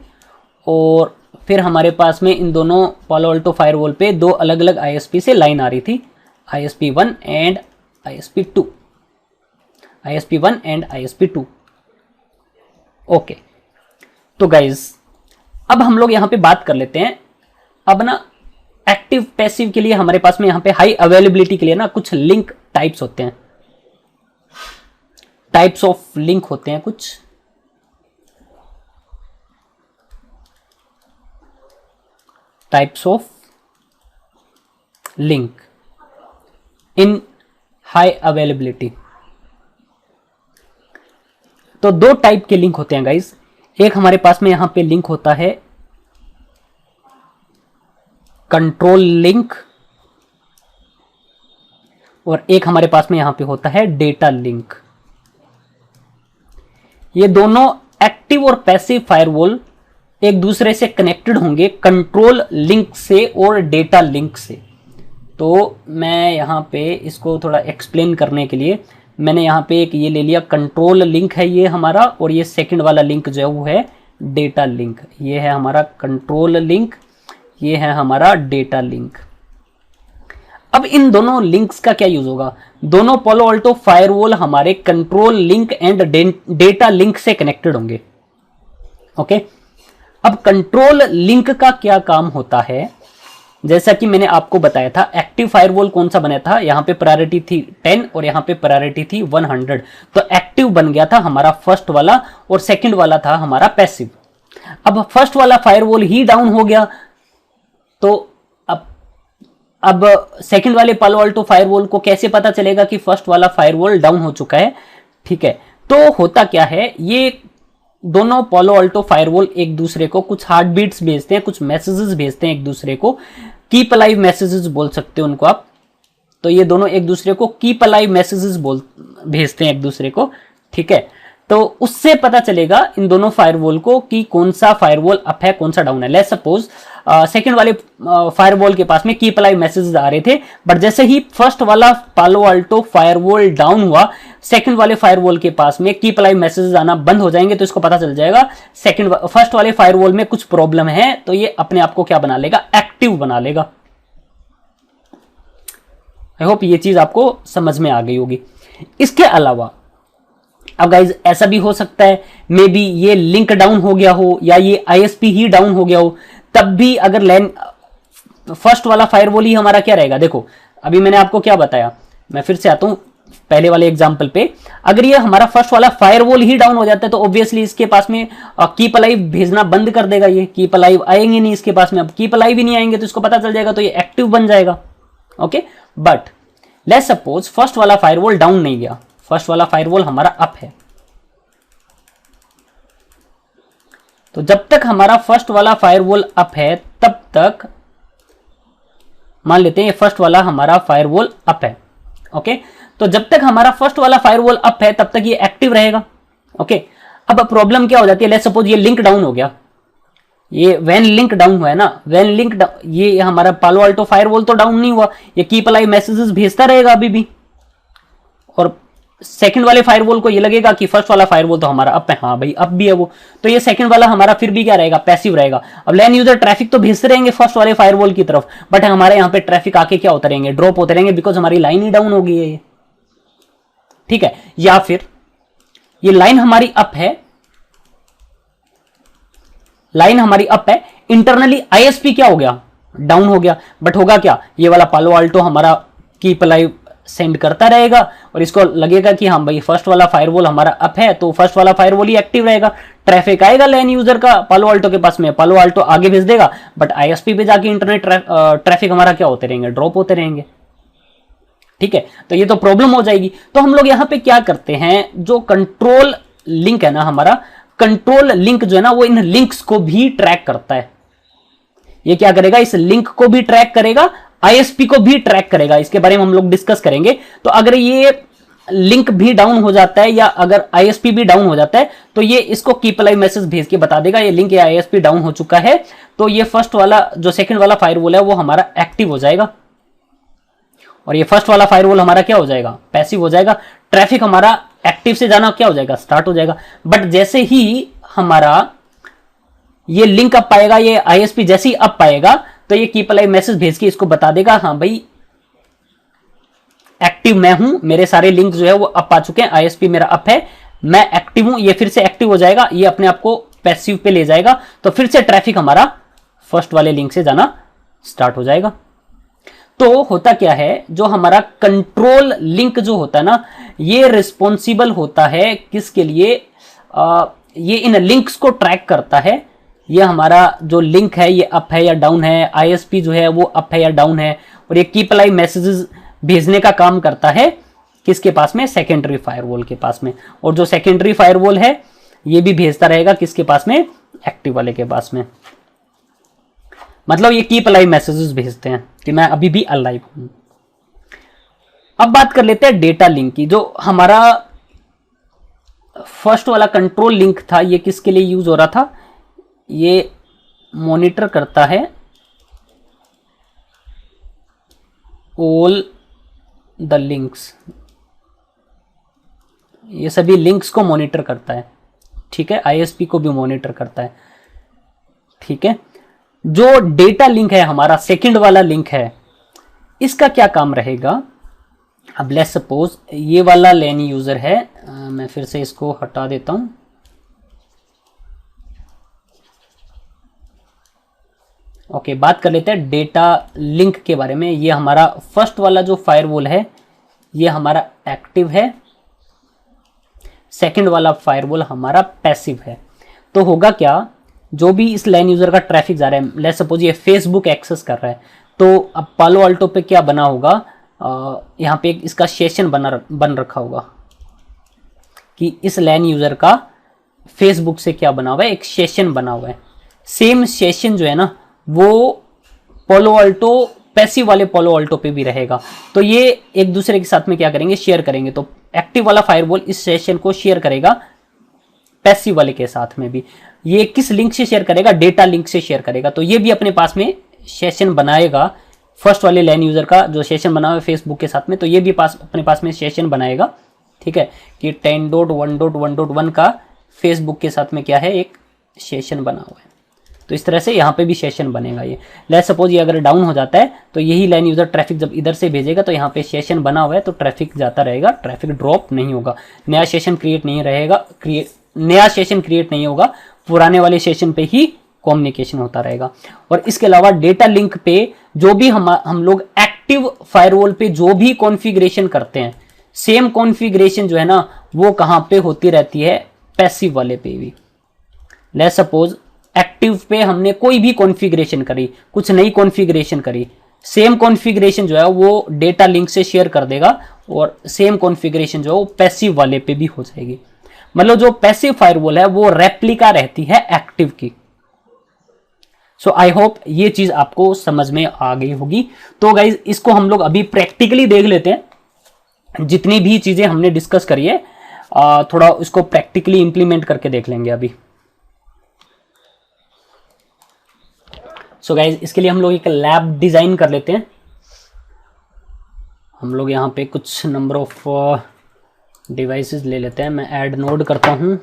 और फिर हमारे पास में इन दोनों पालो अल्टो फायरवॉल पे 2 अलग अलग ISP से लाइन आ रही थी, ISP1 and ISP2, ISP1 and ISP2। Okay, तो गाइज अब हम लोग यहां पे बात कर लेते हैं। अब ना एक्टिव पैसिव के लिए हमारे पास में यहां पे हाई अवेलेबिलिटी के लिए ना कुछ लिंक टाइप्स होते हैं, टाइप्स ऑफ लिंक होते हैं कुछ। Types of link in high availability. तो 2 टाइप के लिंक होते हैं गाइज। एक हमारे पास में यहां पे लिंक होता है कंट्रोल लिंक, और एक हमारे पास में यहां पे होता है डेटा लिंक। ये दोनों एक्टिव और पैसिव फायरवॉल एक दूसरे से कनेक्टेड होंगे कंट्रोल लिंक से और डेटा लिंक से। तो मैं यहाँ पे इसको थोड़ा एक्सप्लेन करने के लिए मैंने यहाँ पे एक ये ले लिया, कंट्रोल लिंक है ये हमारा, और ये सेकंड वाला लिंक जो है वो है डेटा लिंक। ये है हमारा कंट्रोल लिंक, ये है हमारा डेटा लिंक। अब इन दोनों लिंक्स का क्या यूज होगा, दोनों पालो अल्टो फायरवॉल हमारे control link and data link से कनेक्टेड होंगे। ओके, अब कंट्रोल लिंक का क्या काम होता है, जैसा कि मैंने आपको बताया था एक्टिव फायरवॉल कौन सा बना था, यहां पे प्रायोरिटी थी 10 और यहां पे प्रायोरिटी थी 100। तो एक्टिव बन गया था हमारा फर्स्ट वाला और सेकंड वाला था हमारा पैसिव। अब फर्स्ट वाला फायरवॉल ही डाउन हो गया, तो अब सेकंड वाले पालो अल्टो फायरवॉल को कैसे पता चलेगा कि फर्स्ट वाला फायरवॉल डाउन हो चुका है। ठीक है, तो होता क्या है, ये दोनों पालो अल्टो फायरवॉल एक दूसरे को कुछ हार्ट बीट्स भेजते हैं, कुछ मैसेजेस भेजते हैं एक दूसरे को, कीप अलाइव मैसेजेस बोल सकते हो उनको आप। तो ये दोनों एक दूसरे को कीप अलाइव मैसेजेस भेजते हैं एक दूसरे को। ठीक है, तो उससे पता चलेगा इन दोनों फायरवॉल को कि कौन सा फायरवॉल अप है कौन सा डाउन है। लेट्स सपोज सेकंड वाले फायरवॉल के पास में कीप अलाइव मैसेजेस आ रहे थे, बट जैसे ही फर्स्ट वाला पालो अल्टो फायरवॉल डाउन हुआ, सेकंड वाले फायरवॉल के पास में कीप अलाइव मैसेजेस आना बंद हो जाएंगे। तो इसको पता चल जाएगा फर्स्ट वाले फायरवॉल में कुछ प्रॉब्लम है, तो ये अपने आप को क्या बना लेगा, एक्टिव बना लेगा। आई होप ये चीज आपको समझ में आ गई होगी। इसके अलावा अब गाइज ऐसा भी हो सकता है मे बी ये लिंक डाउन हो गया हो या ये ISP ही डाउन हो गया हो, तब भी अगर लैन फर्स्ट वाला फायरवॉल ही हमारा क्या रहेगा। देखो अभी मैंने आपको क्या बताया, मैं फिर से आता हूं पहले वाले एग्जांपल पे। अगर ये हमारा फर्स्ट वाला फायरवॉल ही डाउन हो जाता है तो ऑब्वियसली इसके पास में कीप अलाइव भेजना बंद कर देगा, ये कीप अलाइव आएंगे नहीं इसके पास में। अब कीप अलाइव ही नहीं आएंगे तो इसको पता चल जाएगा, तो ये एक्टिव बन जाएगा। Okay, but let's suppose first वाला फायरवॉल डाउन नहीं गया, फर्स्ट वाला फायरवॉल हमारा अप है। तो जब तक हमारा फर्स्ट वाला फायरवॉल अप है तब तक मान लेते हैं ये फर्स्ट वाला हमारा फायरवॉल अप है। ओके, तो जब तक हमारा फर्स्ट वाला फायरवॉल अप है तब तक ये एक्टिव रहेगा। ओके, अब प्रॉब्लम क्या हो जाती है, लेट्स सपोज ये लिंक डाउन हो गया, ये वैन लिंक डाउन हुआ है ना, वैन लिंक ये हमारा पालो अल्टो फायरवॉल तो डाउन नहीं हुआ, ये कीप अलाइव मैसेजेस भेजता रहेगा अभी भी, और सेकंड वाले फायरवॉल को ये लगेगा कि फर्स्ट वाला फायरवॉल तो हमारा अप है, हाँ भाई अप भी है वो, तो ये सेकंड वाला हमारा फिर भी क्या रहेगा, पैसिव रहेगा। अब लैन यूजर ट्रैफिक तो भेजते रहेंगे फर्स्ट वाले फायरवॉल की तरफ, बट हमारे यहाँ पे ट्रैफिक आके क्या होते रहेंगे, ड्रॉप होते रहेंगे, बिकॉज हमारी लाइन ही डाउन हो गई है ये, ठीक है। या फिर ये लाइन हमारी अप है, लाइन हमारी अप है, इंटरनली आईएसपी क्या हो गया, डाउन हो गया, बट होगा क्या, ये वाला पालो अल्टो हमारा कीप अलाइव सेंड करता रहेगा, और इसको लगेगा कि हाँ भाई फर्स्ट वाला फायरवॉल हमारा अप है, तो फर्स्ट वाला फायरवॉल ही एक्टिव रहेगा, ट्रैफिक आएगा लैन यूजर का पालो अल्टो के पास में, पालो अल्टो आगे भेज देगा, बट आईएसपी पे जाके इंटरनेट ट्रैफिक हमारा क्या होते रहेंगे, ड्रॉप होते रहेंगे, ठीक है। तो ये तो प्रॉब्लम हो जाएगी। तो हम लोग यहां पे क्या करते हैं, जो कंट्रोल लिंक है ना हमारा, कंट्रोल लिंक जो है ना वो इन लिंक्स को भी ट्रैक करता है। ये क्या करेगा, इस लिंक को भी ट्रैक करेगा, आईएसपी को भी ट्रैक करेगा, इसके बारे में हम लोग डिस्कस करेंगे। तो अगर ये लिंक भी डाउन हो जाता है या अगर आईएसपी भी डाउन हो जाता है, तो ये इसको कीप अलाइव मैसेज भेज के बता देगा ये लिंक या आईएसपी डाउन हो चुका है, तो ये फर्स्ट वाला जो सेकंड वाला फायरवॉल है वो हमारा एक्टिव हो जाएगा, और ये फर्स्ट वाला फायरवॉल हमारा क्या हो जाएगा, पैसिव हो जाएगा, ट्रैफिक हमारा एक्टिव से जाना क्या हो जाएगा, स्टार्ट हो जाएगा। बट जैसे ही हमारा ये लिंक अप पाएगा, ये आईएसपी जैसे ही अप पाएगा, तो ये कीप अलाइव मैसेज भेज के इसको बता देगा हाँ भाई एक्टिव मैं हूं, मेरे सारे लिंक जो है वो अप आ चुके हैं, आईएसपी मेरा अप है, मैं एक्टिव हूं, ये फिर से एक्टिव हो जाएगा, ये अपने आप को पैसिव पे ले जाएगा, तो फिर से ट्रैफिक हमारा फर्स्ट वाले लिंक से जाना स्टार्ट हो जाएगा। तो होता क्या है, जो हमारा कंट्रोल लिंक जो होता है ना, ये रिस्पॉन्सिबल होता है किसके लिए, ये इन लिंक्स को ट्रैक करता है, ये हमारा जो लिंक है ये अप है या डाउन है, आईएसपी जो है वो अप है या डाउन है, और ये कीप अलाइव मैसेजेस भेजने का काम करता है किसके पास में, सेकेंडरी फायरवॉल के पास में, और जो सेकेंडरी फायरवॉल है ये भी भेजता रहेगा किसके पास में, एक्टिव वाले के पास में। मतलब ये कीप अलाइव मैसेजेस भेजते हैं कि मैं अभी भी अलाइव हूं। अब बात कर लेते हैं डेटा लिंक की। जो हमारा फर्स्ट वाला कंट्रोल लिंक था ये किसके लिए यूज हो रहा था, ये मॉनिटर करता है ऑल द लिंक्स, ये सभी लिंक्स को मॉनिटर करता है, ठीक है, आईएसपी को भी मॉनिटर करता है, ठीक है। जो डेटा लिंक है हमारा सेकंड वाला लिंक है, इसका क्या काम रहेगा। अब लेट्स सपोज ये वाला लैन यूजर है, मैं फिर से इसको हटा देता हूं, ओके, बात कर लेते हैं डेटा लिंक के बारे में। ये हमारा फर्स्ट वाला जो फायरवॉल है ये हमारा एक्टिव है, सेकंड वाला फायरवॉल हमारा पैसिव है। तो होगा क्या, जो भी इस लाइन यूजर का ट्रैफिक जा रहा है, लेट्स सपोज ये फेसबुक एक्सेस कर रहा है, तो अब पालो अल्टो पे क्या बना होगा, यहाँ पे इसका सेशन बन रखा होगा कि इस लाइन यूजर का फेसबुक से क्या बना हुआ है, एक सेशन बना हुआ है। सेम सेशन जो है ना वो पालो अल्टो पैसिव वाले पालो अल्टो पे भी रहेगा, तो ये एक दूसरे के साथ में क्या करेंगे, शेयर करेंगे। तो एक्टिव वाला फायरवॉल इस सेशन को शेयर करेगा पैसिव वाले के साथ में भी। ये किस लिंक से शेयर करेगा, डेटा लिंक से शेयर करेगा, तो ये भी अपने पास में सेशन बनाएगा, फर्स्ट वाले लाइन यूजर का जो सेशन बना हुआ है फेसबुक के साथ में, तो ये भी अपने पास में सेशन बनाएगा, ठीक है, कि 10.1.1.1 का फेसबुक के साथ में क्या है, एक सेशन बना हुआ है। तो इस तरह से यहाँ पे भी सेशन बनेगा। ये लेट्स सपोज ये अगर डाउन हो जाता है, तो यही लाइन यूजर ट्रैफिक जब इधर से भेजेगा तो यहाँ पे सेशन बना हुआ है, तो ट्रैफिक जाता रहेगा, ट्रैफिक ड्रॉप नहीं होगा, नया सेशन क्रिएट नहीं रहेगा, नया सेशन क्रिएट नहीं होगा, पुराने वाले सेशन पे ही कम्युनिकेशन होता रहेगा। और इसके अलावा डेटा लिंक पे जो भी हम लोग एक्टिव फायरवॉल पे जो भी कॉन्फ़िगरेशन करते हैं, सेम कॉन्फ़िगरेशन जो है ना वो कहाँ पे होती रहती है, पैसिव वाले पे भी। लेट्स सपोज एक्टिव पे हमने कोई भी कॉन्फ़िगरेशन करी, कुछ नई कॉन्फ़िगरेशन करी, सेम कॉन्फ़िगरेशन जो है वो डेटा लिंक से शेयर कर देगा, और सेम कॉन्फ़िगरेशन जो है वो पैसिव वाले पे भी हो जाएगी। मतलब जो पैसिव फायरवॉल है वो रेप्लिका रहती है एक्टिव की। सो आई होप ये चीज आपको समझ में आ गई होगी। तो गाइज इसको हम लोग अभी प्रैक्टिकली देख लेते हैं। जितनी भी चीजें हमने डिस्कस करी है थोड़ा उसको प्रैक्टिकली इम्प्लीमेंट करके देख लेंगे अभी। सो गाइज इसके लिए हम लोग एक लैब डिज़ाइन कर लेते हैं। हम लोग यहाँ पे कुछ नंबर ऑफ डिवाइसेस ले लेते हैं। मैं ऐड नोड करता हूँ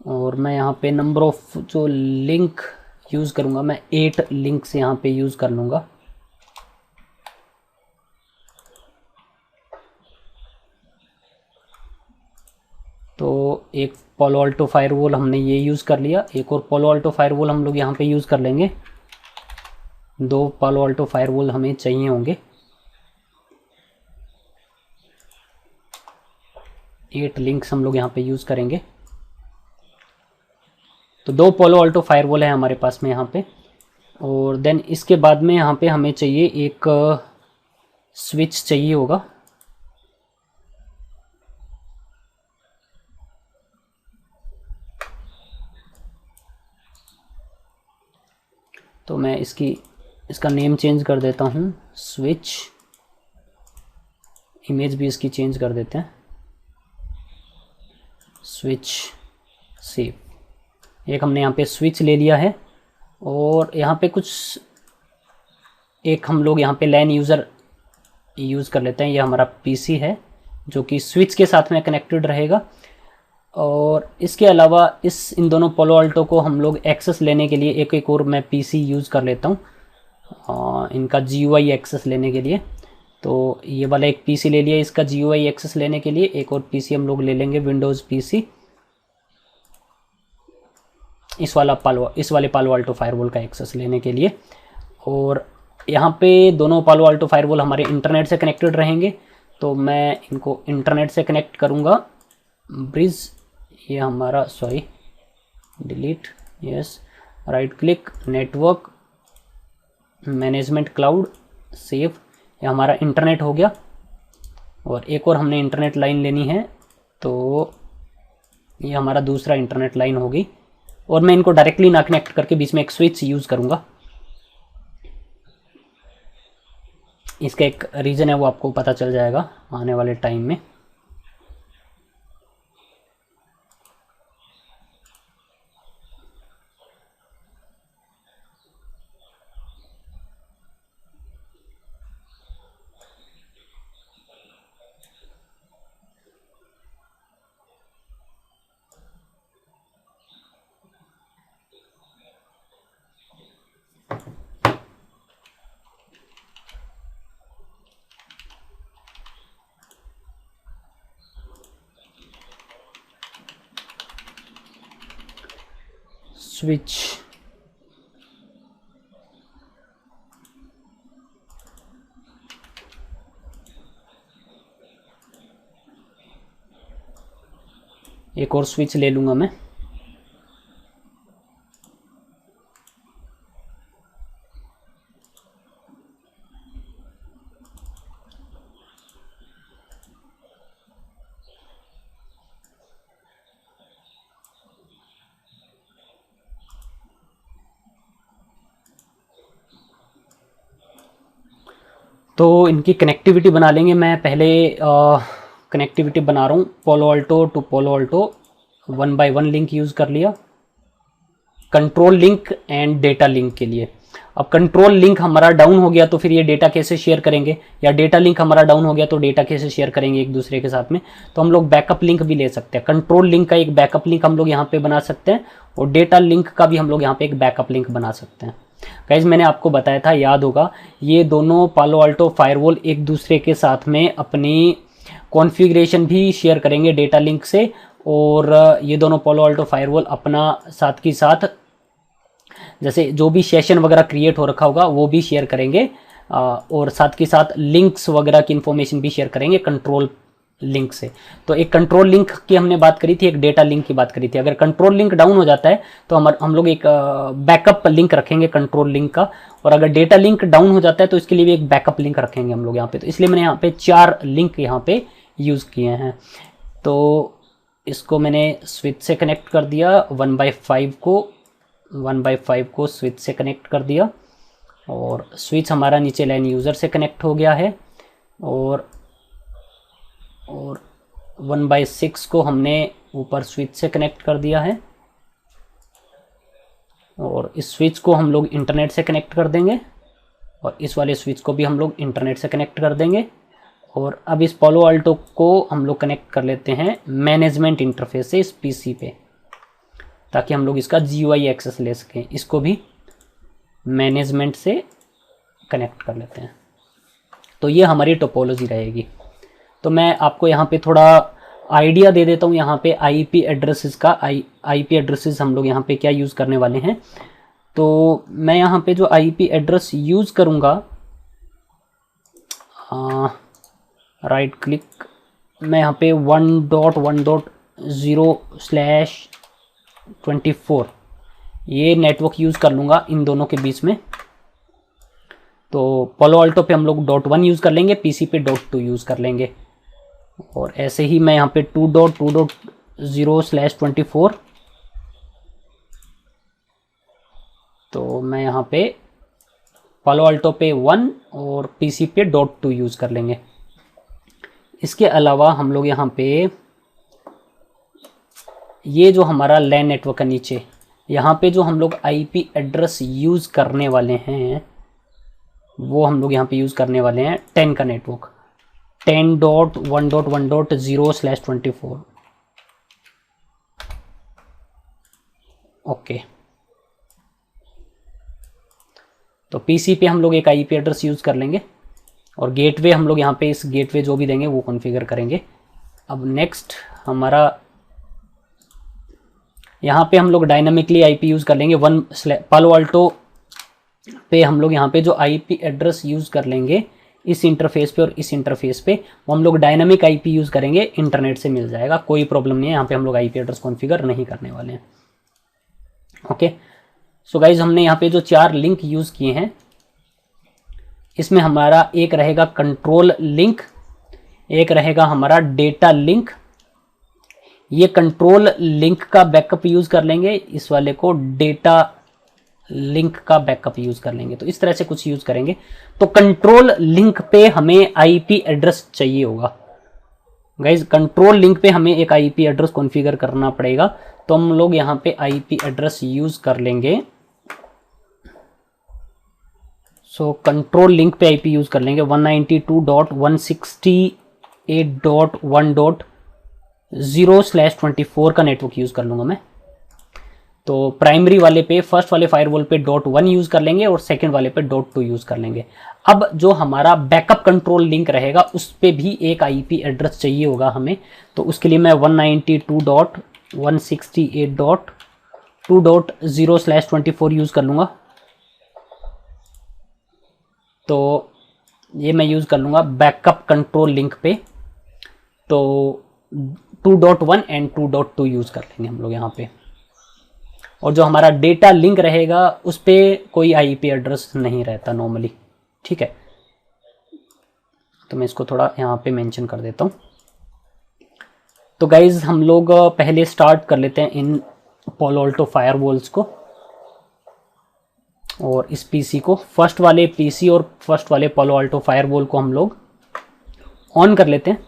और मैं यहाँ पे नंबर ऑफ जो लिंक यूज़ करूँगा, मैं 8 लिंक्स यहाँ पे यूज़ कर लूँगा। तो एक पालो अल्टो फायरवॉल हमने ये यूज़ कर लिया, एक और पालो अल्टो फायरवॉल हम लोग यहाँ पे यूज़ कर लेंगे। 2 पालो अल्टो फायरवॉल हमें चाहिए होंगे। 8 लिंक्स हम लोग यहाँ पे यूज़ करेंगे। तो 2 पालो अल्टो फायरवॉल है हमारे पास में यहाँ पे। और देन इसके बाद में यहाँ पे हमें चाहिए एक स्विच चाहिए होगा। तो मैं इसका नेम चेंज कर देता हूँ, स्विच। इमेज भी इसकी चेंज कर देते हैं, स्विच सेव। एक हमने यहाँ पे स्विच ले लिया है और यहाँ पे कुछ एक हम लोग यहाँ पे लैन यूज़र यूज़ कर लेते हैं। ये हमारा पीसी है जो कि स्विच के साथ में कनेक्टेड रहेगा। और इसके अलावा इन दोनों पालो अल्टो को हम लोग एक्सेस लेने के लिए एक और मैं पीसी यूज़ कर लेता हूँ इनका GUI एक्सेस लेने के लिए। तो ये वाला एक पीसी ले लिया इसका GUI एक्सेस लेने के लिए। एक और पीसी हम लोग ले लेंगे विंडोज़ पीसी, इस वाले पालो अल्टो फायरवॉल का एक्सेस लेने के लिए। और यहाँ पे दोनों पालो अल्टो फायरवॉल हमारे इंटरनेट से कनेक्टेड रहेंगे। तो मैं इनको इंटरनेट से कनेक्ट करूँगा। ब्रिज ये हमारा, sorry delete, yes, right click, network management cloud, save. ये हमारा इंटरनेट हो गया। और एक और हमने इंटरनेट लाइन लेनी है, तो ये हमारा दूसरा इंटरनेट लाइन होगी। और मैं इनको डायरेक्टली ना कनेक्ट करके बीच में एक स्विच यूज़ करूँगा। इसका एक रीज़न है, वो आपको पता चल जाएगा आने वाले टाइम में। स्विच, एक और स्विच ले लूँगा मैं। तो इनकी कनेक्टिविटी बना लेंगे। मैं पहले कनेक्टिविटी बना रहा हूँ, Palo Alto to Palo Alto 1 by 1 link use कर लिया, control link and data link के लिए। अब कंट्रोल लिंक हमारा डाउन हो गया तो फिर ये डेटा कैसे शेयर करेंगे, या डेटा लिंक हमारा डाउन हो गया तो डेटा कैसे शेयर करेंगे एक दूसरे के साथ में। तो हम लोग बैकअप लिंक भी ले सकते हैं। कंट्रोल लिंक का एक बैकअप लिंक हम लोग यहाँ पे बना सकते हैं और डेटा लिंक का भी हम लोग यहाँ पे एक बैकअप लिंक बना सकते हैं। गाइस मैंने आपको बताया था, याद होगा, ये दोनों पालो अल्टो फायरवॉल एक दूसरे के साथ में अपनी कॉन्फ़िगरेशन भी शेयर करेंगे डेटा लिंक से। और ये दोनों पालो अल्टो फायरवॉल अपना साथ की साथ जैसे जो भी सेशन वगैरह क्रिएट हो रखा होगा वो भी शेयर करेंगे, और साथ के साथ लिंक्स वगैरह की इन्फॉर्मेशन भी शेयर करेंगे कंट्रोल लिंक से। तो एक कंट्रोल लिंक की हमने बात करी थी, एक डेटा लिंक की बात करी थी। अगर कंट्रोल लिंक डाउन हो जाता है तो हम लोग एक बैकअप लिंक रखेंगे कंट्रोल लिंक का, और अगर डेटा लिंक डाउन हो जाता है तो इसके लिए भी एक बैकअप लिंक रखेंगे हम लोग यहाँ पे। तो इसलिए मैंने यहाँ पे 4 लिंक यहाँ पे यूज़ किए हैं। तो इसको मैंने स्विच से कनेक्ट कर दिया, 1 by 5 को स्विच से कनेक्ट कर दिया, और स्विच हमारा नीचे लाइन यूज़र से कनेक्ट हो गया है। और और 1/6 को हमने ऊपर स्विच से कनेक्ट कर दिया है, और इस स्विच को हम लोग इंटरनेट से कनेक्ट कर देंगे, और इस वाले स्विच को भी हम लोग इंटरनेट से कनेक्ट कर देंगे। और अब इस पालो अल्टो को हम लोग कनेक्ट कर लेते हैं मैनेजमेंट इंटरफेस से इस पीसी पे, ताकि हम लोग इसका GUI एक्सेस ले सकें। इसको भी मैनेजमेंट से कनेक्ट कर लेते हैं। तो ये हमारी टोपोलॉजी रहेगी। तो मैं आपको यहाँ पे थोड़ा आइडिया दे देता हूँ यहाँ पे IP एड्रेसेस का। IP एड्रेसेस हम लोग यहाँ पे क्या यूज़ करने वाले हैं। तो मैं यहाँ पे जो IP एड्रेस यूज़ करूँगा, राइट क्लिक, मैं यहाँ पे 1.1.0/24 ये नेटवर्क यूज़ कर लूँगा इन दोनों के बीच में। तो पालो अल्टो पे हम लोग .1 यूज़ कर लेंगे, PC पे .2 यूज़ कर लेंगे। और ऐसे ही मैं यहाँ पे 2.2.0/24, तो मैं यहाँ पे पालो अल्टो पे 1 और PC पे .2 यूज़ कर लेंगे। इसके अलावा हम लोग यहाँ पे ये जो हमारा लैन नेटवर्क है नीचे, यहाँ पे जो हम लोग IP एड्रेस यूज़ करने वाले हैं वो हम लोग यहाँ पे यूज़ करने वाले हैं 10 का नेटवर्क, 10.1.1.0/24। ओके, तो PC पे हम लोग एक IP एड्रेस यूज़ कर लेंगे, और गेटवे हम लोग यहाँ पे इस गेटवे जो भी देंगे वो कॉन्फ़िगर करेंगे। अब नेक्स्ट हमारा यहाँ पे हम लोग डायनामिकली IP यूज़ कर लेंगे। पालो अल्टो पे हम लोग यहाँ पे जो IP एड्रेस यूज़ कर लेंगे इस इंटरफेस पे और इस इंटरफेस पे, वो हम लोग डायनामिक IP यूज़ करेंगे, इंटरनेट से मिल जाएगा, कोई प्रॉब्लम नहीं है। यहाँ पे हम लोग IP एड्रेस कॉन्फ़िगर नहीं करने वाले हैं। ओके, सो गाइज हमने यहाँ पे जो 4 लिंक यूज़ किए हैं, इसमें हमारा एक रहेगा कंट्रोल लिंक, एक रहेगा हमारा डेटा लिंक। ये कंट्रोल लिंक का बैकअप यूज़ कर लेंगे, इस वाले को डेटा लिंक का बैकअप यूज़ कर लेंगे। तो इस तरह से कुछ यूज़ करेंगे। तो कंट्रोल लिंक पे हमें IP एड्रेस चाहिए होगा गाइज। कंट्रोल लिंक पे हमें एक IP एड्रेस कॉन्फ़िगर करना पड़ेगा। तो हम लोग यहाँ पे IP एड्रेस यूज़ कर लेंगे। सो कंट्रोल लिंक पे IP यूज़ कर लेंगे 192.168.1.0/24 का नेटवर्क यूज़ कर लूँगा मैं। तो प्राइमरी वाले पे, फर्स्ट वाले फायरवॉल पे .1 यूज़ कर लेंगे, और सेकंड वाले पे .2 यूज़ कर लेंगे। अब जो हमारा बैकअप कंट्रोल लिंक रहेगा उस पे भी एक IP एड्रेस चाहिए होगा हमें। तो उसके लिए मैं 192.168.2.0/24 यूज़ कर लूँगा। तो ये मैं यूज़ कर लूँगा बैकअप कंट्रोल लिंक पे। तो 2.1 एंड 2.2 यूज़ कर लेंगे हम लोग यहाँ पे। और जो हमारा डेटा लिंक रहेगा उस पर कोई IP एड्रेस नहीं रहता नॉर्मली, ठीक है। तो मैं इसको थोड़ा यहाँ पे मेंशन कर देता हूँ। तो गाइज हम लोग पहले स्टार्ट कर लेते हैं इन पालो अल्टो फायरवॉल्स को, और इस PC को, फर्स्ट वाले PC और फर्स्ट वाले पालो अल्टो फायरवॉल को हम लोग ऑन कर लेते हैं।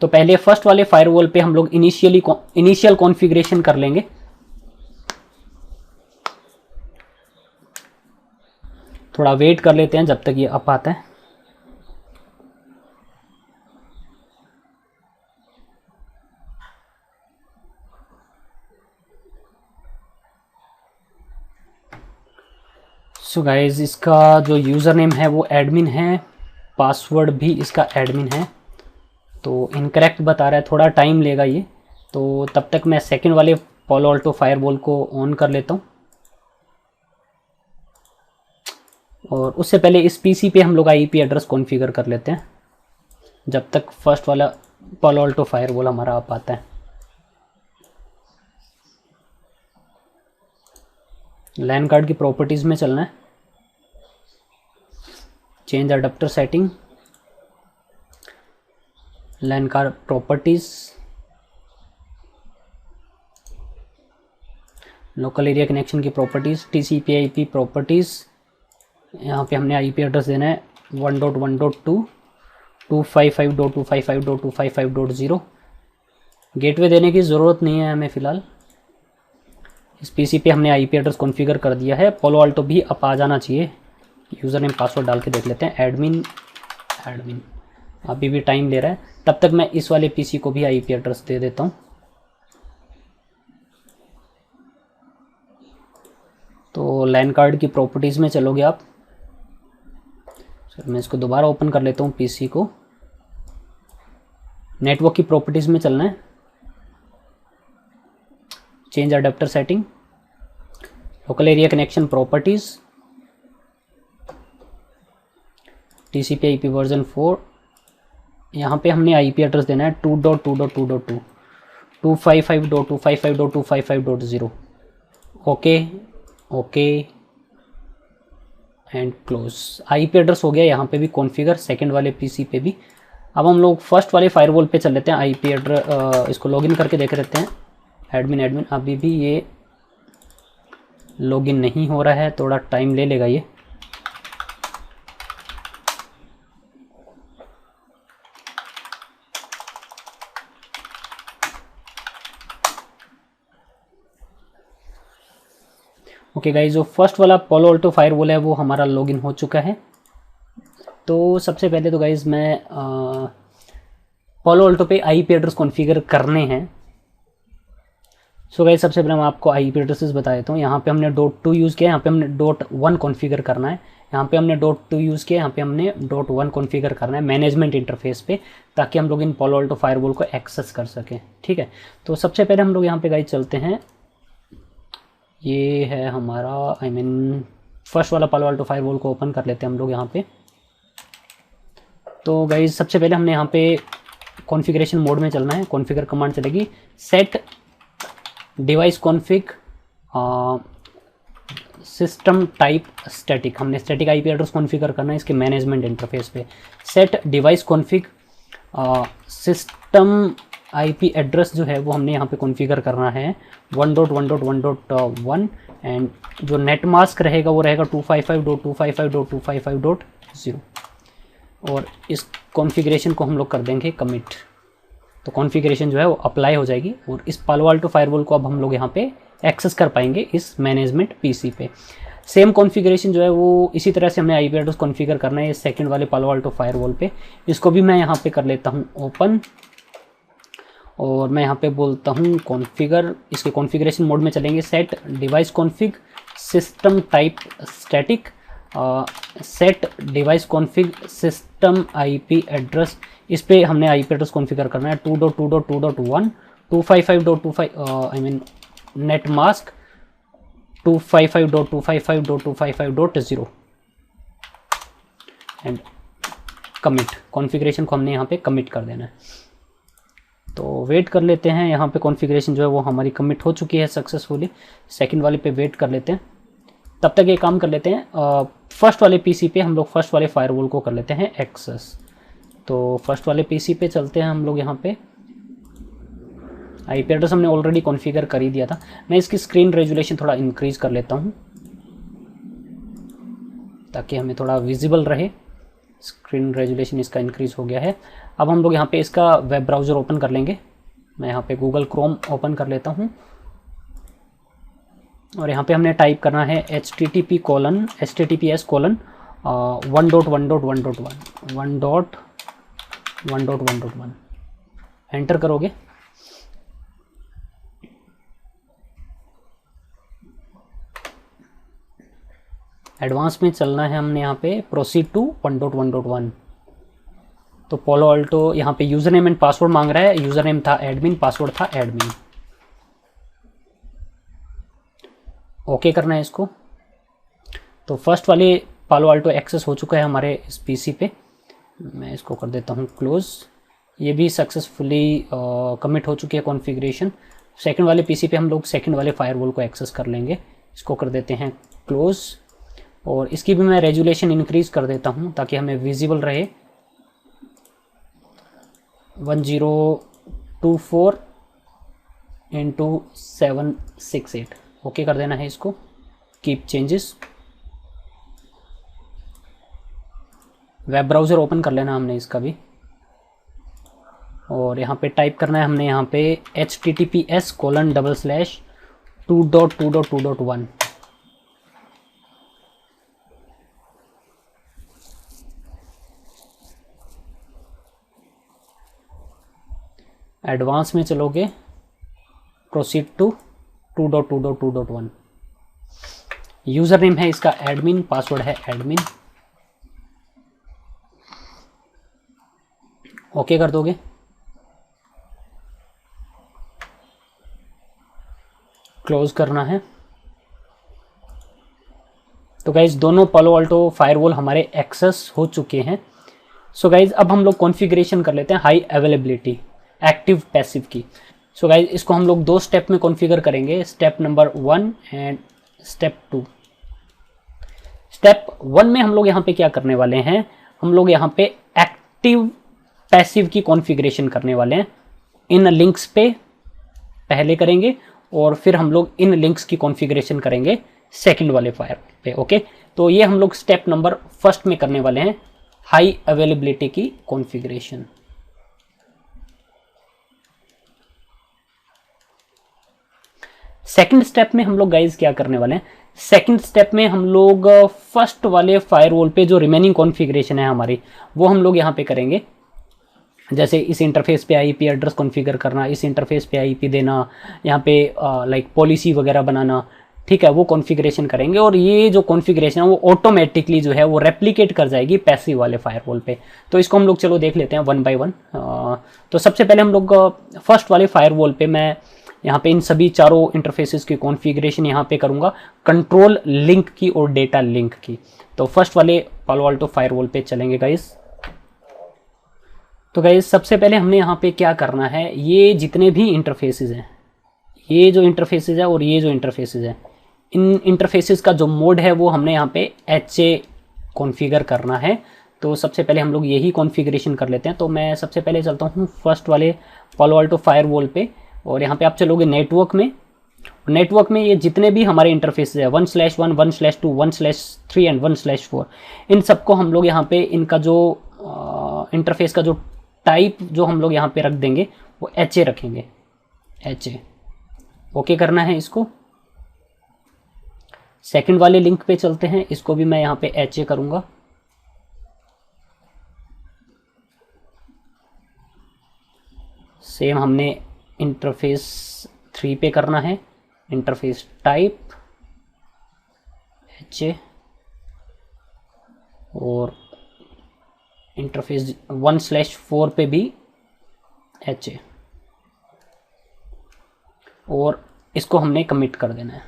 तो पहले फर्स्ट वाले फायरवॉल पे हम लोग इनिशियल कॉन्फ़िगरेशन कर लेंगे। थोड़ा वेट कर लेते हैं जब तक ये अप आता है। सो गाइज इसका जो यूज़र नेम है वो एडमिन है, पासवर्ड भी इसका एडमिन है। तो इनकरेक्ट बता रहा है, थोड़ा टाइम लेगा ये। तो तब तक मैं सेकंड वाले पालो अल्टो फायरवॉल को ऑन कर लेता हूँ। और उससे पहले इस PC पे हम लोग IP एड्रेस कॉन्फ़िगर कर लेते हैं जब तक फर्स्ट वाला पालो अल्टो फायरवॉल हमारा आप आता है। लैन कार्ड की प्रॉपर्टीज़ में चलना है, change adapter setting, LAN card properties, local area connection की प्रॉपर्टीज़, TCP/IP प्रॉपर्टीज़। यहाँ पे हमने IP एड्रेस देना है 1.1.2 255.255.255.0 गेटवे देने की ज़रूरत नहीं है हमें फ़िलहाल। इस पीसी पे हमने आईपी एड्रेस कॉन्फ़िगर कर दिया है। पोलो अल्टो भी अब आ जाना चाहिए। यूज़र नेम पासवर्ड डाल के देख लेते हैं। एडमिन अभी भी टाइम ले रहा है, तब तक मैं इस वाले पीसी को भी आईपी एड्रेस दे देता हूँ। तो लैन कार्ड की प्रॉपर्टीज़ में चलोगे आप। सर मैं इसको दोबारा ओपन कर लेता हूँ पीसी को। नेटवर्क की प्रॉपर्टीज़ में चलना है। Change adapter setting, local area connection properties, TCP IP version 4। यहाँ पे हमने आईपी एड्रेस देना है 2.2.2.2 255.255.255.0। Okay and close. IP address हो गया यहाँ पे भी कॉन्फ़िगर, सेकंड वाले पीसी पे भी। अब हम लोग फर्स्ट वाले फायरवॉल पे चल लेते हैं। आईपी एड्रेस इसको लॉगिन करके देख लेते हैं। एडमिन अभी भी ये लॉगिन नहीं हो रहा है, थोड़ा टाइम ले लेगा ये। ओके गाइस, जो फर्स्ट वाला पोलो अल्टो फायरवॉल है वो हमारा लॉगिन हो चुका है। तो सबसे पहले तो गाइस मैं पोलो अल्टो पे आईपी एड्रेस कॉन्फ़िगर करने हैं। सो गाइस सबसे पहले मैं आपको आईपी एड्रेसेस बता देता हूँ। यहाँ पे हमने .2 यूज़ किया है, यहाँ पे हमने .1 कॉन्फ़िगर करना है। यहाँ पे हमने .2 यूज़ किया है, यहाँ पे हमने .1 कॉन्फ़िगर करना है मैनेजमेंट इंटरफेस पे, ताकि हम लोग इन पोलो अल्टो फायरवॉल को एक्सेस कर सकें। ठीक है, तो सबसे पहले हम लोग यहाँ पे गाइस चलते हैं। ये है हमारा फर्स्ट वाला पोलो अल्टो फायरवॉल को ओपन कर लेते हैं हम लोग यहाँ पे। तो गाइस सबसे पहले हमने यहाँ पे कॉन्फ़िगरेशन मोड में चलना है। कॉन्फ़िगर कमांड चलेगी, set device config system type static. हमने स्टैटिक आईपी एड्रेस कॉन्फ़िगर करना है इसके मैनेजमेंट इंटरफेस पे। Set device config system IP address जो है वो हमने यहाँ पे कॉन्फ़िगर करना है 1.1.1.1 एंड जो नेट मास्क रहेगा वो रहेगा 255.255.255.0 और इस कॉन्फ़िगरेशन को हम लोग कर देंगे कमिट। तो कॉन्फ़िगरेशन जो है वो अप्लाई हो जाएगी और इस पालो अल्टो फायरवॉल को अब हम लोग यहाँ पे एक्सेस कर पाएंगे इस मैनेजमेंट पीसी पे। सेम कॉन्फ़िगरेशन जो है वो इसी तरह से हमें आईपी एड्रेस कॉन्फ़िगर करना है इस सेकंड वाले पालो अल्टो फायरवॉल पे। इसको भी मैं यहाँ पे कर लेता हूँ ओपन और मैं यहाँ पे बोलता हूँ कॉन्फ़िगर। इसके कॉन्फ़िगरेशन मोड में चलेंगे, set device config system type static set device config system IP address. इस पे हमने आईपी एड्रेस कॉन्फ़िगर करना है 2.2.2.1 255.25 net mask 255.255.255.0 and commit. Configuration को हमने यहाँ पे कमिट कर देना है। तो वेट कर लेते हैं, यहाँ पे कॉन्फ़िगरेशन जो है वो हमारी कमिट हो चुकी है सक्सेसफुली। सेकंड वाले पे वेट कर लेते हैं, तब तक ये काम कर लेते हैं। फर्स्ट वाले पीसी पे हम लोग फर्स्ट वाले फायरवॉल को कर लेते हैं एक्सेस। तो फर्स्ट वाले पीसी पे चलते हैं हम लोग। यहाँ पे आईपी एड्रेस हमने ऑलरेडी कॉन्फ़िगर कर ही दिया था। मैं इसकी स्क्रीन रेजोल्यूशन थोड़ा इंक्रीज़ कर लेता हूँ ताकि हमें थोड़ा विजिबल रहे। स्क्रीन रेजोल्यूशन इसका इंक्रीज़ हो गया है। अब हम लोग यहाँ पे इसका वेब ब्राउज़र ओपन कर लेंगे। मैं यहाँ पे गूगल क्रोम ओपन कर लेता हूँ और यहाँ पे हमने टाइप करना है http://1.1.1.1 एंटर करोगे। एडवांस में चलना है हमने यहाँ पे प्रोसीड टू 1.1.1। तो पोलो अल्टो यहाँ पे यूज़र नेम एंड पासवर्ड मांग रहा है। यूज़र नेम था एडमिन, पासवर्ड था एडमिन। ओके करना है इसको। तो फर्स्ट वाले पालो अल्टो एक्सेस हो चुका है हमारे इस पीसी पे। मैं इसको कर देता हूँ क्लोज। ये भी सक्सेसफुली कमिट हो चुकी है कॉन्फ़िगरेशन। सेकंड वाले पीसी पे हम लोग सेकंड वाले फायरवॉल को एक्सेस कर लेंगे। इसको कर देते हैं क्लोज और इसकी भी मैं रेजोल्यूशन इंक्रीज़ कर देता हूँ ताकि हमें विजिबल रहे। 1024x768 ओके कर देना है इसको। Keep changes. Web browser open कर लेना हमने इसका भी, और यहाँ पे टाइप करना है हमने यहाँ पे https://2.2.2.1। एडवांस में चलोगे, प्रोसीड टू 2.2.2.1। यूज़र नेम है इसका एडमिन, पासवर्ड है एडमिन। ओके कर दोगे। क्लोज करना है। तो गाइज दोनों पालो अल्टो फायरवॉल हमारे एक्सेस हो चुके हैं। सो गाइज अब हम लोग कॉन्फ़िगरेशन कर लेते हैं हाई अवेलेबिलिटी एक्टिव पैसिव की। सो गाइज इसको हम लोग 2 स्टेप में कॉन्फ़िगर करेंगे, step number 1 and step 2। Step 1 में हम लोग यहाँ पे क्या करने वाले हैं, हम लोग यहाँ पे एक्टिव पैसिव की कॉन्फ़िगरेशन करने वाले हैं। इन लिंक्स पे पहले करेंगे और फिर हम लोग इन लिंक्स की कॉन्फ़िगरेशन करेंगे सेकंड वाले फायर पे। ओके, तो ये हम लोग स्टेप नंबर 1 में करने वाले हैं, हाई अवेलेबिलिटी की कॉन्फ़िगरेशन। सेकंड स्टेप में हम लोग गाइज क्या करने वाले हैं, सेकंड स्टेप में हम लोग फर्स्ट वाले फायरवॉल पे जो रिमेनिंग कॉन्फ़िगरेशन है हमारी, वो हम लोग यहाँ पे करेंगे। जैसे इस इंटरफेस पे आईपी एड्रेस कॉन्फ़िगर करना, इस इंटरफेस पे आईपी देना, यहाँ पे लाइक पॉलिसी वगैरह बनाना, ठीक है, वो कॉन्फ़िगरेशन करेंगे। और ये जो कॉन्फ़िगरेशन है वो ऑटोमेटिकली जो है वो रेप्लिकेट कर जाएगी पैसिव वाले फायरवॉल पे। तो इसको हम लोग चलो देख लेते हैं 1 बाय 1। तो सबसे पहले हम लोग फर्स्ट वाले फायरवॉल पे मैं यहाँ पे इन सभी चारों इंटरफेसेस की कॉन्फ़िगरेशन यहाँ पे करूँगा, कंट्रोल लिंक की और डेटा लिंक की। तो फर्स्ट वाले पालो अल्टो फायरवॉल पे चलेंगे गाइस। तो गाइस सबसे पहले हमने यहाँ पे क्या करना है, ये जितने भी इंटरफेसेस हैं, ये जो इंटरफेसेस है और ये जो इंटरफेसेस है, इन इंटरफेसेस का जो मोड है वो हमने यहाँ पे HA कॉन्फ़िगर करना है। तो सबसे पहले हम लोग यही कॉन्फ़िगरेशन कर लेते हैं। तो मैं सबसे पहले चलता हूँ फर्स्ट वाले पालो अल्टो फायरवॉल पे, और यहाँ पे आप चलोगे नेटवर्क में। नेटवर्क में ये जितने भी हमारे इंटरफेसेस है 1/1, 1/2, 1/3 एंड 1/4, इन सबको हम लोग यहाँ पे इनका जो इंटरफेस का जो टाइप जो हम लोग यहाँ पे रख देंगे वो HA रखेंगे, HA। ओके करना है इसको। सेकंड वाले लिंक पे चलते हैं, इसको भी मैं यहाँ पे HA करूँगा। सेम हमने इंटरफेस 3 पे करना है, इंटरफेस टाइप HA, और इंटरफेस 1/4 पे भी HA, और इसको हमने कमिट कर देना है।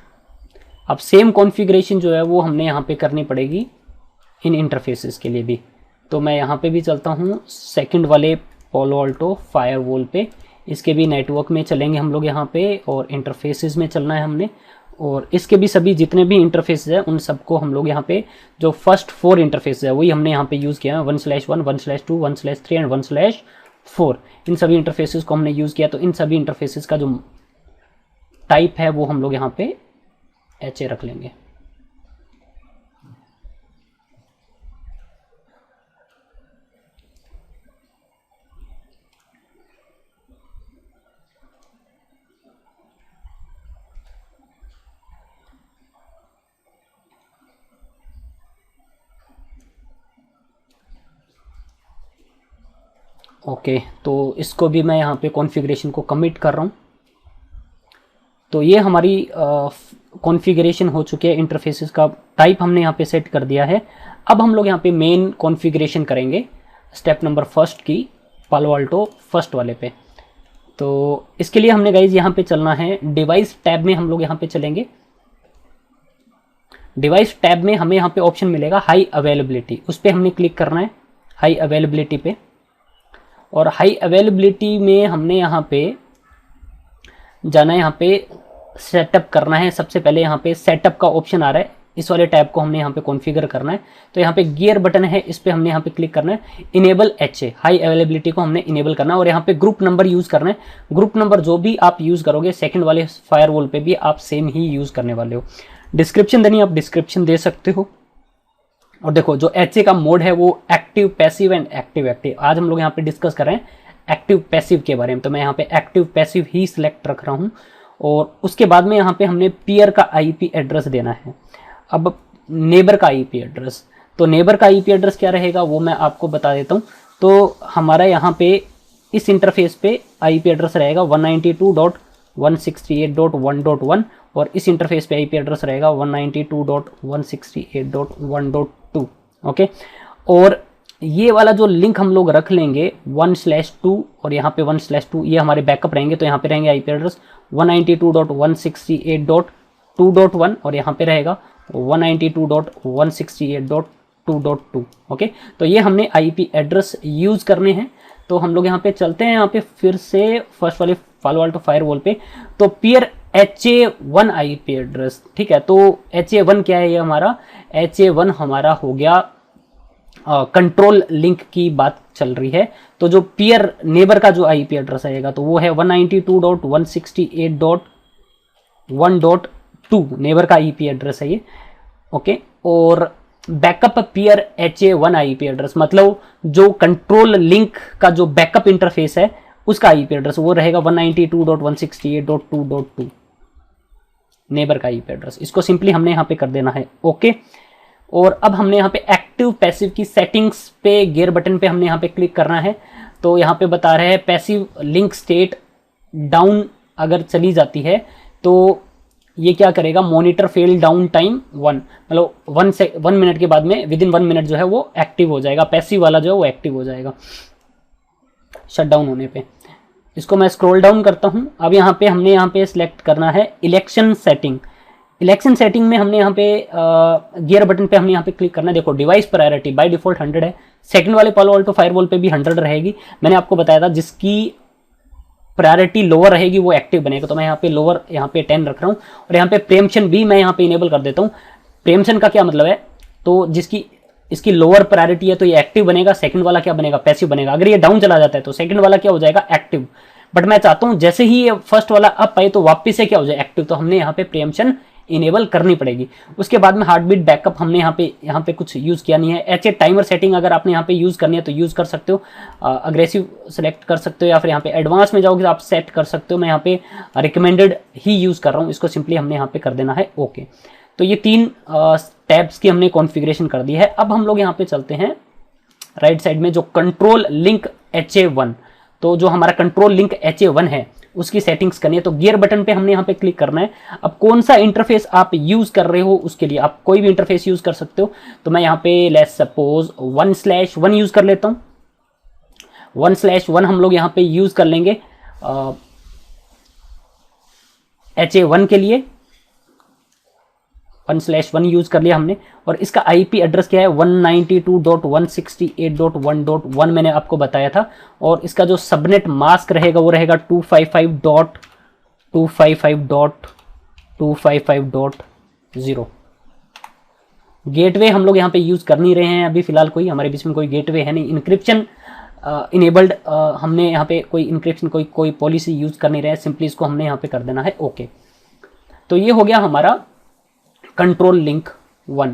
अब सेम कॉन्फ़िगरेशन जो है वो हमने यहाँ पे करनी पड़ेगी इन इंटरफेसेस के लिए भी। तो मैं यहाँ पे भी चलता हूँ सेकंड वाले पालो अल्टो फायरवॉल पे, इसके भी नेटवर्क में चलेंगे हम लोग यहाँ पे, और इंटरफेसेस में चलना है हमने। और इसके भी सभी जितने भी इंटरफेसेस हैं उन सबको हम लोग यहाँ पे जो फर्स्ट 4 इंटरफेस है वही हमने यहाँ पे यूज़ किया है, 1/1, 1/2, 1/3 एंड 1/4। इन सभी इंटरफेसेस को हमने यूज़ किया। तो इन सभी इंटरफेसेस का जो टाइप है वो हम लोग यहाँ पे HA रख लेंगे। ओके, तो इसको भी मैं यहाँ पे कॉन्फ़िगरेशन को कमिट कर रहा हूँ। तो ये हमारी कॉन्फ़िगरेशन हो चुकी है, इंटरफेसेस का टाइप हमने यहाँ पे सेट कर दिया है। अब हम लोग यहाँ पे मेन कॉन्फ़िगरेशन करेंगे स्टेप नंबर 1 की पालो अल्टो फर्स्ट वाले पे। तो इसके लिए हमने गाइज यहाँ पे चलना है डिवाइस टैब में, हम लोग यहाँ पे चलेंगे। डिवाइस टैब में हमें यहाँ पे ऑप्शन मिलेगा हाई अवेलेबिलिटी, उस पर हमने क्लिक करना है हाई अवेलेबिलिटी पे। और हाई अवेलेबिलिटी में हमने यहाँ पे जाना है, यहाँ पे सेटअप करना है। सबसे पहले यहाँ पे सेटअप का ऑप्शन आ रहा है, इस वाले टैब को हमने यहाँ पे कॉन्फ़िगर करना है। तो यहाँ पे गियर बटन है, इस पे हमने यहाँ पे क्लिक करना है। इनेबल HA, हाई अवेलेबिलिटी को हमने इनेबल करना है। और यहाँ पे ग्रुप नंबर यूज़ करना है। ग्रुप नंबर जो भी आप यूज़ करोगे सेकंड वाले फायरवॉल पे भी आप सेम ही यूज़ करने वाले हो। डिस्क्रिप्शन देनी आप डिस्क्रिप्शन दे सकते हो। और देखो जो HA का मोड है वो active, passive and active active. आज हम लोग यहाँ पे डिस्कस कर रहे हैं एक्टिव पैसिव के बारे में, तो मैं यहाँ पे एक्टिव पैसिव ही सिलेक्ट रख रहा हूँ। और उसके बाद में यहाँ पे हमने पीयर का IP एड्रेस देना है। अब नेबर का IP एड्रेस, तो नेबर का IP एड्रेस क्या रहेगा वो मैं आपको बता देता हूँ। तो हमारा यहाँ पे इस इंटरफेस पे IP एड्रेस रहेगा 192.168.1.1 और इस इंटरफेस पे IP एड्रेस रहेगा 192.168.1.2। ओके, और ये वाला जो लिंक हम लोग रख लेंगे 1/2 और यहाँ पे 1/2 ये हमारे बैकअप रहेंगे। तो यहाँ पे रहेंगे IP एड्रेस 192.168.2.1 और यहाँ पे रहेगा 192.168.2.2। ओके, तो ये हमने IP एड्रेस यूज करने हैं। तो हम लोग यहाँ पे चलते हैं, यहाँ पे फिर से फर्स्ट वाले पालो अल्टो फायरवॉल पे। तो पीयर HA1 IP एड्रेस, ठीक है। तो HA1 क्या है, ये हमारा HA1 हमारा हो गया कंट्रोल लिंक की बात चल रही है। तो जो पीयर नेबर का जो IP एड्रेस आएगा तो वो है 192.168.1.2 नेबर का IP एड्रेस है ये। ओके, और backup peer HA1 IP address मतलब जो कंट्रोल लिंक का जो बैकअप इंटरफेस है उसका IP एड्रेस वो रहेगा 192.168.2.2 नेबर का IP एड्रेस। इसको सिंपली हमने यहाँ पे कर देना है ओके। और अब हमने यहाँ पे एक्टिव पैसिव की सेटिंग्स पे गियर बटन पे हमने यहाँ पे क्लिक करना है। तो यहाँ पे बता रहे हैं पैसिव लिंक स्टेट डाउन अगर चली जाती है तो ये क्या करेगा, मॉनिटर फेल डाउन टाइम 1, मतलब 1 मिनट के बाद में विदिन 1 मिनट जो है वो एक्टिव हो जाएगा, पैसिव वाला जो है वो एक्टिव हो जाएगा शट डाउन होने पे। इसको मैं स्क्रॉल डाउन करता हूँ। अब यहाँ पे हमने यहाँ पे सिलेक्ट करना है इलेक्शन सेटिंग। इलेक्शन सेटिंग में हमने यहाँ पे गियर बटन पे हमने यहाँ पे क्लिक करना है। देखो डिवाइस प्रायोरिटी बाय डिफॉल्ट 100 है, सेकंड वाले पालो अल्टो फायरवॉल पे भी 100 रहेगी। मैंने आपको बताया था जिसकी प्रायोरिटी लोअर रहेगी वो एक्टिव बनेगा। तो मैं यहाँ पे लोअर यहाँ पे 10 रख रहा हूँ और यहाँ पे प्रेम्पशन भी मैं यहाँ पे इनेबल कर देता हूँ। प्रेम्पशन का क्या मतलब है, तो जिसकी इसकी लोअर प्रायोरिटी है तो ये एक्टिव बनेगा, सेकंड वाला क्या बनेगा, पैसिव बनेगा। अगर ये डाउन चला जाता है तो सेकंड वाला क्या हो जाएगा, एक्टिव। बट मैं चाहता हूँ जैसे ही ये फर्स्ट वाला अप आए तो वापिस से क्या हो जाए, एक्टिव। तो हमने यहाँ पे प्रेम्पशन इनेबल करनी पड़ेगी। उसके बाद में हार्ट बीट बैकअप हमने यहाँ पे कुछ यूज किया नहीं है। HA टाइमर सेटिंग अगर आपने यहाँ पे यूज करनी है तो यूज कर सकते हो, अग्रेसिव सेलेक्ट कर सकते हो या फिर यहाँ पे एडवांस में जाओगे तो आप सेट कर सकते हो। मैं यहाँ पे रिकमेंडेड ही यूज कर रहा हूँ, इसको सिंपली हमने यहाँ पे कर देना है ओके। तो ये 3 टैब्स की हमने कॉन्फ़िगरेशन कर दी है। अब हम लोग यहाँ पे चलते हैं राइट साइड में जो कंट्रोल लिंक HA1, तो जो हमारा कंट्रोल लिंक HA1 है उसकी सेटिंग्स करनी है। तो गियर बटन पे हमने यहाँ पे क्लिक करना है। अब कौन सा इंटरफेस आप यूज कर रहे हो उसके लिए आप कोई भी इंटरफेस यूज कर सकते हो। तो मैं यहाँ पे लेट्स सपोज 1/1 यूज कर लेता हूँ। 1/1 हम लोग यहाँ पे यूज कर लेंगे HA1 के लिए। 1/1 यूज कर लिया हमने और इसका IP एड्रेस क्या है 192.168.1.1 मैंने आपको बताया था। और इसका जो सबनेट मास्क रहेगा वो रहेगा 255.255.255.0। गेटवे हम लोग यहाँ पे यूज कर नहीं रहे हैं अभी फिलहाल, कोई हमारे बीच में कोई गेटवे है नहीं। इंक्रिप्शन इनेबल्ड हमने यहाँ पे कोई इंक्रिप्शन कोई पॉलिसी यूज कर नहीं रहे हैं, सिंपली इसको हमने यहाँ पे कर देना है ओके। तो ये हो गया हमारा कंट्रोल लिंक 1।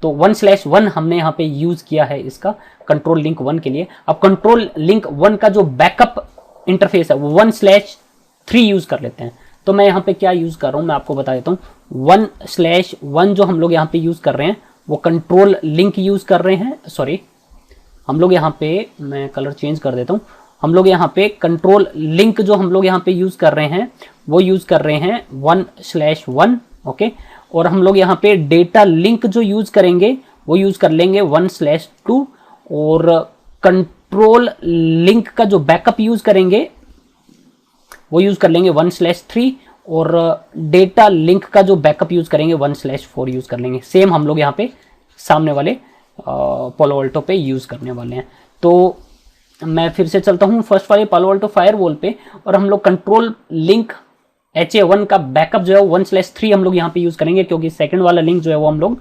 तो 1/1 हमने यहाँ पे यूज किया है इसका कंट्रोल लिंक 1 के लिए। अब कंट्रोल लिंक 1 का जो बैकअप इंटरफेस है वो 1/3 यूज कर लेते हैं। तो मैं यहाँ पे क्या यूज कर रहा हूँ मैं आपको बता देता हूँ। 1/1 जो हम लोग यहाँ पे यूज कर रहे हैं वो कंट्रोल लिंक यूज कर रहे हैं। सॉरी, हम लोग यहाँ पे मैं कलर चेंज कर देता हूँ। हम लोग यहाँ पे कंट्रोल लिंक जो हम लोग यहाँ पे यूज कर रहे हैं वो यूज कर रहे हैं 1/1 ओके। और हम लोग यहाँ पे डेटा लिंक जो यूज करेंगे वो यूज कर लेंगे 1/2 और कंट्रोल लिंक का जो बैकअप यूज करेंगे वो यूज कर लेंगे 1/3 और डेटा लिंक का जो बैकअप यूज करेंगे 1/4 यूज कर लेंगे। सेम हम लोग यहाँ पे सामने वाले पालो अल्टो पे यूज करने वाले हैं। तो मैं फिर से चलता हूँ फर्स्ट वाले पालो अल्टो फायरवॉल पे और हम लोग कंट्रोल लिंक HA1 का बैकअप जो है 1/3 हम लोग यहाँ पे यूज करेंगे क्योंकि सेकंड वाला लिंक जो है वो हम लोग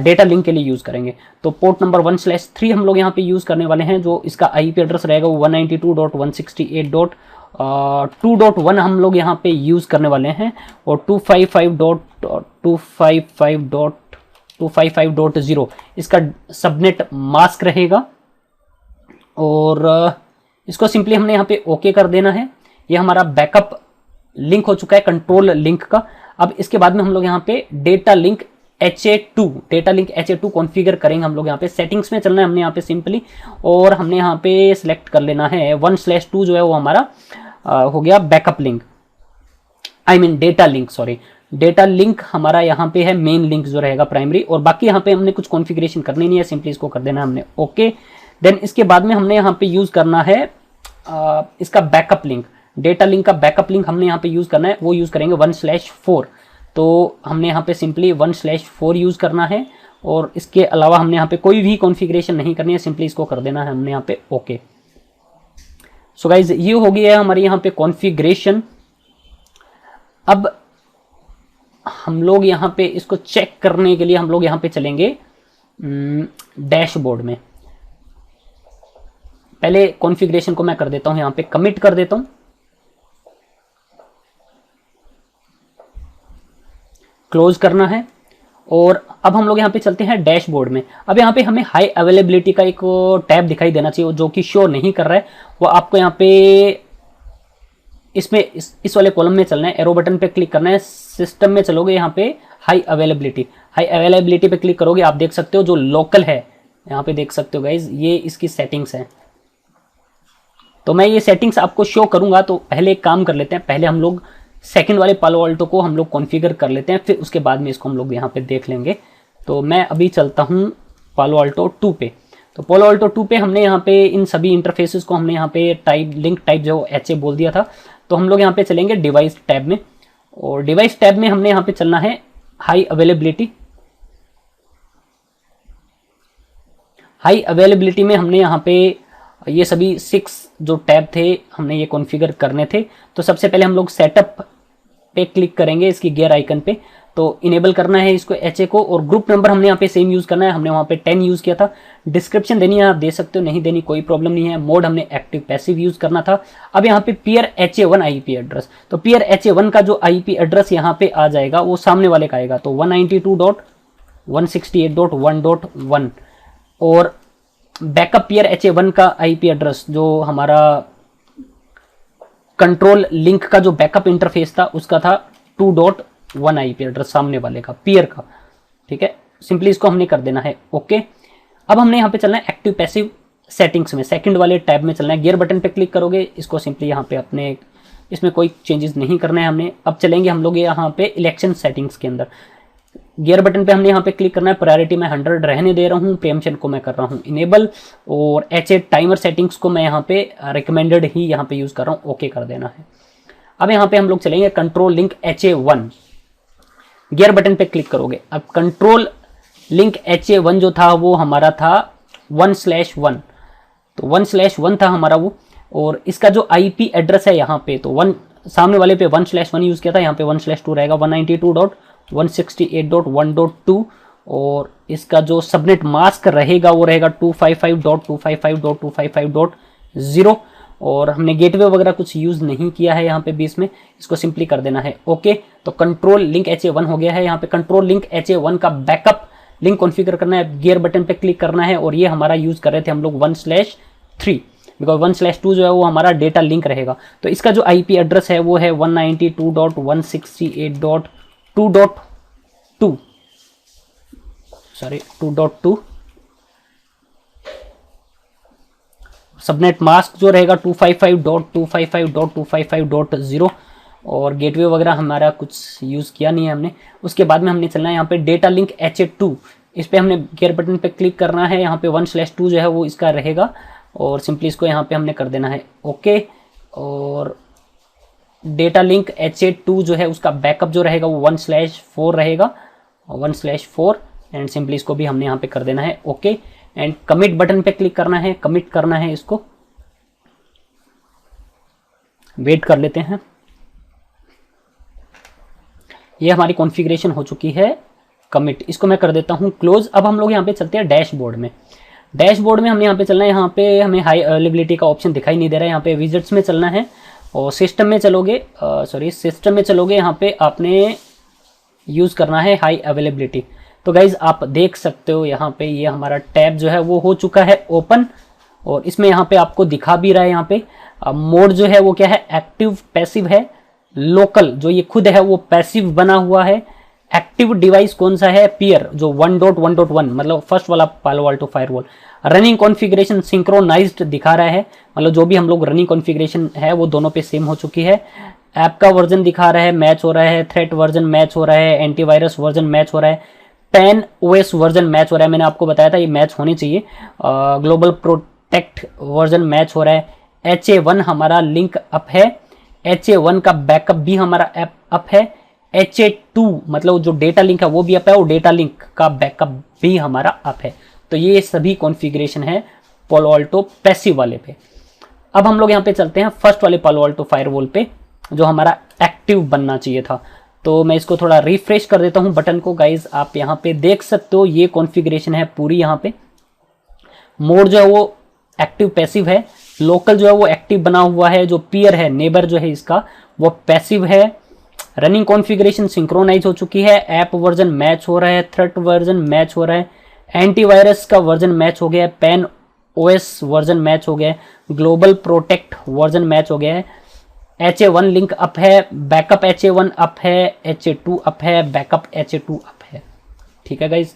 डेटा लिंक के लिए यूज करेंगे। तो पोर्ट नंबर 1/3 हम लोग यहाँ पे यूज करने वाले हैं। जो इसका IP एड्रेस रहेगा वो 192.168.2.1 हम लोग यहाँ पे यूज करने वाले हैं और 255.255. 255.0 इसका सबनेट मास्क रहेगा। और इसको सिंपली हमने यहाँ पे ओके कर देना है। ये हमारा बैकअप लिंक हो चुका है कंट्रोल लिंक का। अब इसके बाद में हम लोग यहाँ पे डेटा लिंक HA2 कॉन्फ़िगर करेंगे। हम लोग यहाँ पे सेटिंग्स में चलना है हमने यहाँ पे सिंपली, और हमने यहाँ पे सिलेक्ट कर लेना है 1/2 जो है वो हमारा हो गया backup link, data link, sorry data link हमारा यहाँ पे है मेन लिंक जो रहेगा प्राइमरी। और बाकी यहाँ पे हमने कुछ कॉन्फ़िगरेशन करनी नहीं है, सिंपली इसको कर देना हमने ओके। देन इसके बाद में हमने यहाँ पे यूज करना है इसका बैकअप लिंक, डेटा लिंक का बैकअप लिंक हमने यहाँ पे यूज करना है, वो यूज करेंगे 1/4। तो हमने यहाँ पे सिंपली 1/4 यूज करना है, और इसके अलावा हमने यहाँ पे कोई भी कॉन्फ़िगरेशन नहीं करनी है, सिंपली इसको कर देना है हमने यहाँ पे ओके। सो गाइज ये हो गया है हमारी यहाँ पे कॉन्फ़िगरेशन। अब हम लोग यहाँ पे इसको चेक करने के लिए हम लोग यहाँ पे चलेंगे डैशबोर्ड में। पहले कॉन्फ़िगरेशन को मैं कर देता हूं, यहाँ पे कमिट कर देता हूं, क्लोज करना है। और अब हम लोग यहाँ पे चलते हैं डैशबोर्ड में। अब यहाँ पे हमें हाई अवेलेबिलिटी का एक टैब दिखाई देना चाहिए जो कि शो नहीं कर रहा है, वो आपको यहाँ पे इसमें इस वाले कॉलम में चलना है, एरो बटन पे क्लिक करना है, सिस्टम में चलोगे यहाँ पे हाई अवेलेबिलिटी पे क्लिक करोगे, आप देख सकते हो जो लोकल है यहाँ पे देख सकते हो गाइज, ये इसकी सेटिंग्स है। तो मैं ये सेटिंग्स आपको शो करूंगा, तो पहले एक काम कर लेते हैं, पहले हम लोग सेकंड वाले पालो अल्टो को हम लोग कॉन्फ़िगर कर लेते हैं, फिर उसके बाद में इसको हम लोग यहाँ पे देख लेंगे। तो मैं अभी चलता हूँ पालो अल्टो 2 पे। तो पालो अल्टो 2 पे हमने यहाँ पे इन सभी इंटरफेसेस को हमने यहाँ पे लिंक टाइप जो HA बोल दिया था। तो हम लोग यहाँ पे चलेंगे डिवाइस टैब में, और डिवाइस टैब में हमने यहाँ पे चलना है हाई अवेलेबिलिटी में हमने यहाँ पे ये सभी 6 जो टैब थे हमने ये कॉन्फ़िगर करने थे। तो सबसे पहले हम लोग सेटअप पे क्लिक करेंगे, इसकी गियर आइकन पे, तो इनेबल करना है इसको HA को। और ग्रुप नंबर हमने यहाँ पे सेम यूज करना है, हमने वहाँ पे 10 यूज किया था। डिस्क्रिप्शन देनी है आप दे सकते हो, नहीं देनी कोई प्रॉब्लम नहीं है। मोड हमने एक्टिव पैसिव यूज करना था। अब यहाँ पे पियर HA1 IP एड्रेस, तो पियर HA1 का जो IP एड्रेस यहाँ पे आ जाएगा वो सामने वाले का आएगा, तो 192.168.1.1। और बैकअप पियर HA1 का IP एड्रेस जो हमारा कंट्रोल लिंक का जो बैकअप इंटरफेस था उसका था 2.1 IP एड्रेस सामने वाले का पियर का, ठीक है। सिंपली इसको हमने कर देना है ओके। अब हमने यहाँ पे चलना है एक्टिव पैसिव सेटिंग्स में, सेकंड वाले टैब में चलना है। गियर बटन पे क्लिक करोगे, इसको सिंपली यहाँ पे अपने इसमें कोई चेंजेस नहीं करना है हमने। अब चलेंगे हम लोग यहाँ पे इलेक्शन सेटिंग्स के अंदर। गियर बटन पे हमने यहाँ पे क्लिक करना है। प्रायोरिटी मैं 100 रहने दे रहा हूँ, प्रीएम्पशन को मैं कर रहा हूँ इनेबल, और HA टाइमर सेटिंग्स को मैं यहाँ पे रिकमेंडेड ही यहाँ पे यूज कर रहा हूँ, ओके कर देना है। अब यहाँ पे हम लोग चलेंगे control link HA1। Gear button पे क्लिक करोगे, अब कंट्रोल लिंक HA1 जो था वो हमारा था 1/1, तो 1/1 था हमारा वो। और इसका जो IP एड्रेस है यहाँ पे, तो सामने वाले पे 1/1 यूज किया था, यहाँ पे 1/2 रहेगा, 192.168.1.2। और इसका जो सबनेट मास्क रहेगा वो रहेगा 255.255.255.0। और हमने गेटवे वगैरह कुछ यूज नहीं किया है यहाँ पे बीच में, इसको सिंपली कर देना है ओके। तो कंट्रोल लिंक HA1 हो गया है। यहाँ पे कंट्रोल लिंक HA1 का बैकअप लिंक कॉन्फ़िगर करना है, गियर बटन पे क्लिक करना है। और ये हमारा यूज कर रहे थे हम लोग 1/3, बिकॉज 1/2 जो है वो हमारा डेटा लिंक रहेगा। तो इसका जो IP एड्रेस है वो है 192.168.2.2, सॉरी 2.2। सबनेट मास्क जो रहेगा 255.255.255.0। और गेटवे वगैरह हमारा कुछ यूज़ किया नहीं है हमने। उसके बाद में हमने चलना है यहाँ पे डेटा लिंक HA2, इस पे हमने गियर बटन पे क्लिक करना है। यहाँ पे 1/2 जो है वो इसका रहेगा, और सिंपली इसको यहाँ पे हमने कर देना है ओके। और डेटा लिंक HA2 जो है उसका बैकअप जो रहेगा वो 1/4 रहेगा, 1/4। एंड सिंपली इसको भी हमने यहाँ पे कर देना है ओके। एंड कमिट बटन पे क्लिक करना है, कमिट करना है इसको, वेट कर लेते हैं। ये हमारी कॉन्फ़िगरेशन हो चुकी है कमिट, इसको मैं कर देता हूँ क्लोज। अब हम लोग यहाँ पे चलते हैं डैशबोर्ड में। डैशबोर्ड में हमने यहाँ पे चलना है, यहाँ पे हमें हाई अवेलेबिलिटी का ऑप्शन दिखाई नहीं दे रहा है, यहाँ पे विजिट्स में चलना है। और सिस्टम में चलोगे, सिस्टम में चलोगे, यहाँ पे आपने यूज़ करना है हाई अवेलेबिलिटी। तो तो गाइज आप देख सकते हो यहाँ पे ये हमारा टैब जो है वो हो चुका है ओपन, और इसमें यहाँ पे आपको दिखा भी रहा है यहाँ पे मोड जो है वो क्या है, एक्टिव पैसिव है। लोकल जो ये खुद है वो पैसिव बना हुआ है। एक्टिव डिवाइस कौन सा है, पीयर जो 1.1.1 मतलब फर्स्ट वाला Palo Alto firewall. Running configuration synchronized दिखा रहा है, मतलब जो भी हम लोग रनिंग कॉन्फ़िगरेशन है वो दोनों पे सेम हो चुकी है। ऐप का वर्जन दिखा रहा है, मैच हो रहा है। थ्रेट वर्जन मैच हो रहा है, एंटीवायरस वर्जन मैच हो रहा है, पेन ओएस वर्जन मैच हो रहा है। मैंने आपको बताया था ये मैच होनी चाहिए। ग्लोबल प्रोटेक्ट वर्जन मैच हो रहा है। HA1 हमारा लिंक अप है, HA1 का बैकअप भी हमारा ऐप अप है। HA2 मतलब जो डेटा लिंक है वो भी अप है, और डेटा लिंक का बैकअप भी हमारा अप है। तो ये सभी कॉन्फ़िगरेशन है पालो अल्टो पैसिव वाले पे। अब हम लोग यहाँ पे चलते हैं फर्स्ट वाले पालो अल्टो फायरवॉल पे, जो हमारा एक्टिव बनना चाहिए था। तो मैं इसको थोड़ा रिफ्रेश कर देता हूँ बटन को। गाइज आप यहाँ पे देख सकते हो ये कॉन्फ़िगरेशन है पूरी। यहाँ पे मोड जो है वो एक्टिव पैसिव है, लोकल जो है वो एक्टिव बना हुआ है, जो पीयर है नेबर जो है इसका वो पैसिव है। रनिंग कॉन्फ़िगरेशन सिंक्रोनाइज हो चुकी है, ऐप वर्जन मैच हो रहा है, थ्रेट वर्जन मैच हो रहा है, एंटीवायरस का वर्जन मैच हो गया है, पेन ओएस वर्जन मैच हो गया है, ग्लोबल प्रोटेक्ट वर्जन मैच हो गया है। HA1 लिंक अप है, बैकअप HA1 अप है, HA2 अप है, बैकअप HA2 अप है। ठीक है गाइज,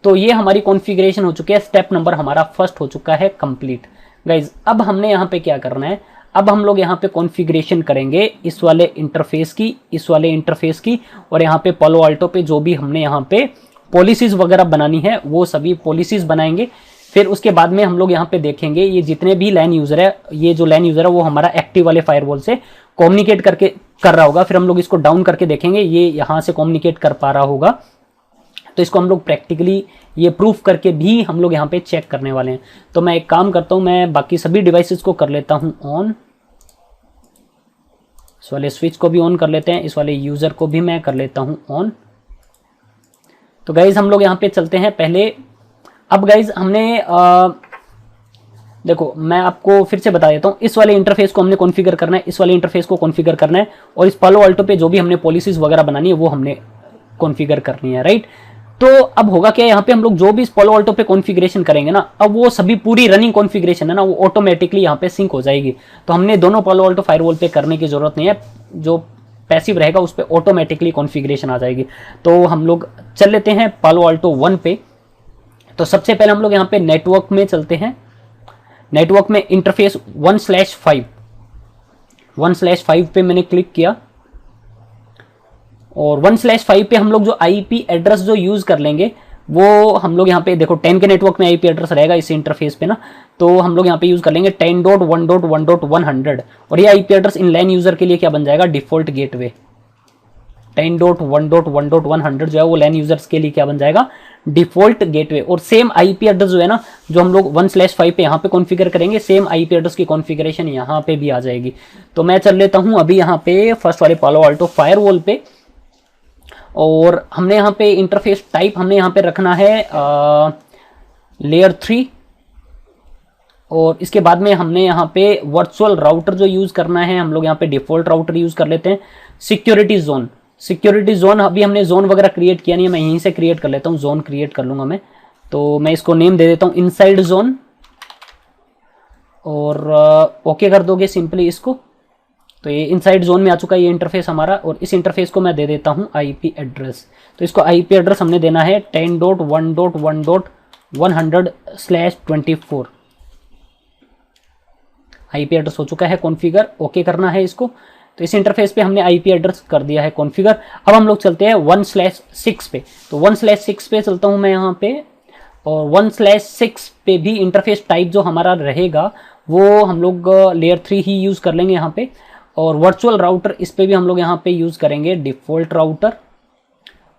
तो ये हमारी कॉन्फ़िगरेशन हो चुकी है। स्टेप नंबर हमारा फर्स्ट हो चुका है कंप्लीट। गाइज अब हमने यहाँ पे क्या करना है, अब हम लोग यहाँ पे कॉन्फ़िगरेशन करेंगे इस वाले इंटरफेस की, इस वाले इंटरफेस की, और यहाँ पे पालो अल्टो पे जो भी हमने यहाँ पे पॉलिसीज वगैरह बनानी है वो सभी पॉलिसीज बनाएंगे। फिर उसके बाद में हम लोग यहाँ पे देखेंगे ये जितने भी लैन यूजर है, ये जो लैन यूजर है वो हमारा एक्टिव वाले फायरवॉल से कम्युनिकेट करके कर रहा होगा। फिर हम लोग इसको डाउन करके देखेंगे ये यहाँ से कम्युनिकेट कर पा रहा होगा, तो इसको हम लोग प्रैक्टिकली ये प्रूफ करके भी हम लोग यहाँ पे चेक करने वाले हैं। तो मैं एक काम करता हूँ, मैं बाकी सभी डिवाइसेस को कर लेता हूँ ऑन, इस वाले स्विच को भी ऑन कर लेते हैं, इस वाले यूजर को भी मैं कर लेता हूँ ऑन। तो गाइज हम लोग यहाँ पे चलते हैं पहले। अब गाइज हमने देखो मैं आपको फिर से बता देता हूँ, इस वाले इंटरफेस को हमने कॉन्फ़िगर करना है, इस वाले इंटरफेस को कॉन्फ़िगर करना है, और इस पालो अल्टो पे जो भी हमने पॉलिसीज वगैरह बनानी है वो हमने कॉन्फ़िगर करनी है, राइट। तो अब होगा क्या, यहाँ पे हम लोग जो भी इस पालो अल्टो पे कॉन्फ़िगरेशन करेंगे ना, अब वो सभी पूरी रनिंग कॉन्फ़िगरेशन है ना वो ऑटोमेटिकली यहाँ पे सिंक हो जाएगी। तो हमने दोनों पालो अल्टो फायरवॉल पे करने की जरूरत नहीं है, जो पैसिव रहेगा उस पर ऑटोमेटिकली कॉन्फ़िगरेशन आ जाएगी। तो हम लोग चल लेते हैं पालो अल्टो 1 पे। तो सबसे पहले हम लोग यहाँ पे नेटवर्क में चलते हैं। नेटवर्क में इंटरफेस 1/5 पे मैंने क्लिक किया, और 1/5 पे हम लोग जो आईपी एड्रेस जो यूज कर लेंगे वो हम लोग यहाँ पे देखो 10 के नेटवर्क में आईपी एड्रेस रहेगा इस इंटरफेस पे ना, तो हम लोग यहाँ पे यूज कर लेंगे 10.1.1.100, और ये आईपी एड्रेस इन लैन यूजर के लिए क्या बन जाएगा, डिफॉल्ट गेटवे। 10.1.1.100 जो है वो लैन यूजर्स के लिए क्या बन जाएगा, डिफॉल्ट गेटवे। और सेम आईपी एड्रेस जो है ना जो हम लोग 1/5 पे यहाँ पे कॉन्फ़िगर करेंगे, सेम आईपी एड्रेस की कॉन्फ़िगरेशन यहाँ पे भी आ जाएगी। तो मैं चल लेता हूँ अभी यहाँ पे फर्स्ट वाले पालो अल्टो फायरवॉल पे, और हमने यहाँ पे इंटरफेस टाइप हमने यहाँ पे रखना है लेयर 3, और इसके बाद में हमने यहाँ पे वर्चुअल राउटर जो यूज करना है, हम लोग यहाँ पे डिफॉल्ट राउटर यूज कर लेते हैं। सिक्योरिटी जोन अभी हमने जोन वगैरह क्रिएट किया नहीं है, मैं यहीं से क्रिएट कर लेता हूँ, जोन क्रिएट कर लूंगा मैं। तो मैं इसको नेम दे देता हूँ इनसाइड जोन, और ओके कर दोगे सिंपली इसको। तो ये इनसाइड जोन में आ चुका है ये इंटरफेस हमारा, और इस इंटरफेस को मैं दे देता हूँ आईपी एड्रेस। तो इसको आईपी एड्रेस हमने देना है 10.1.1.100/24। आईपी एड्रेस हो चुका है कॉन्फ़िगर, ओके करना है इसको। तो इस इंटरफेस पे हमने आईपी एड्रेस कर दिया है कॉन्फ़िगर। अब हम लोग चलते हैं 1/6 पे। तो 1/6 पे चलता हूँ मैं यहाँ पे, और 1/6 पे भी इंटरफेस टाइप जो हमारा रहेगा वो हम लोग लेयर 3 ही यूज़ कर लेंगे यहाँ पे। और वर्चुअल राउटर इस पे भी हम लोग यहाँ पे यूज़ करेंगे डिफ़ॉल्ट राउटर।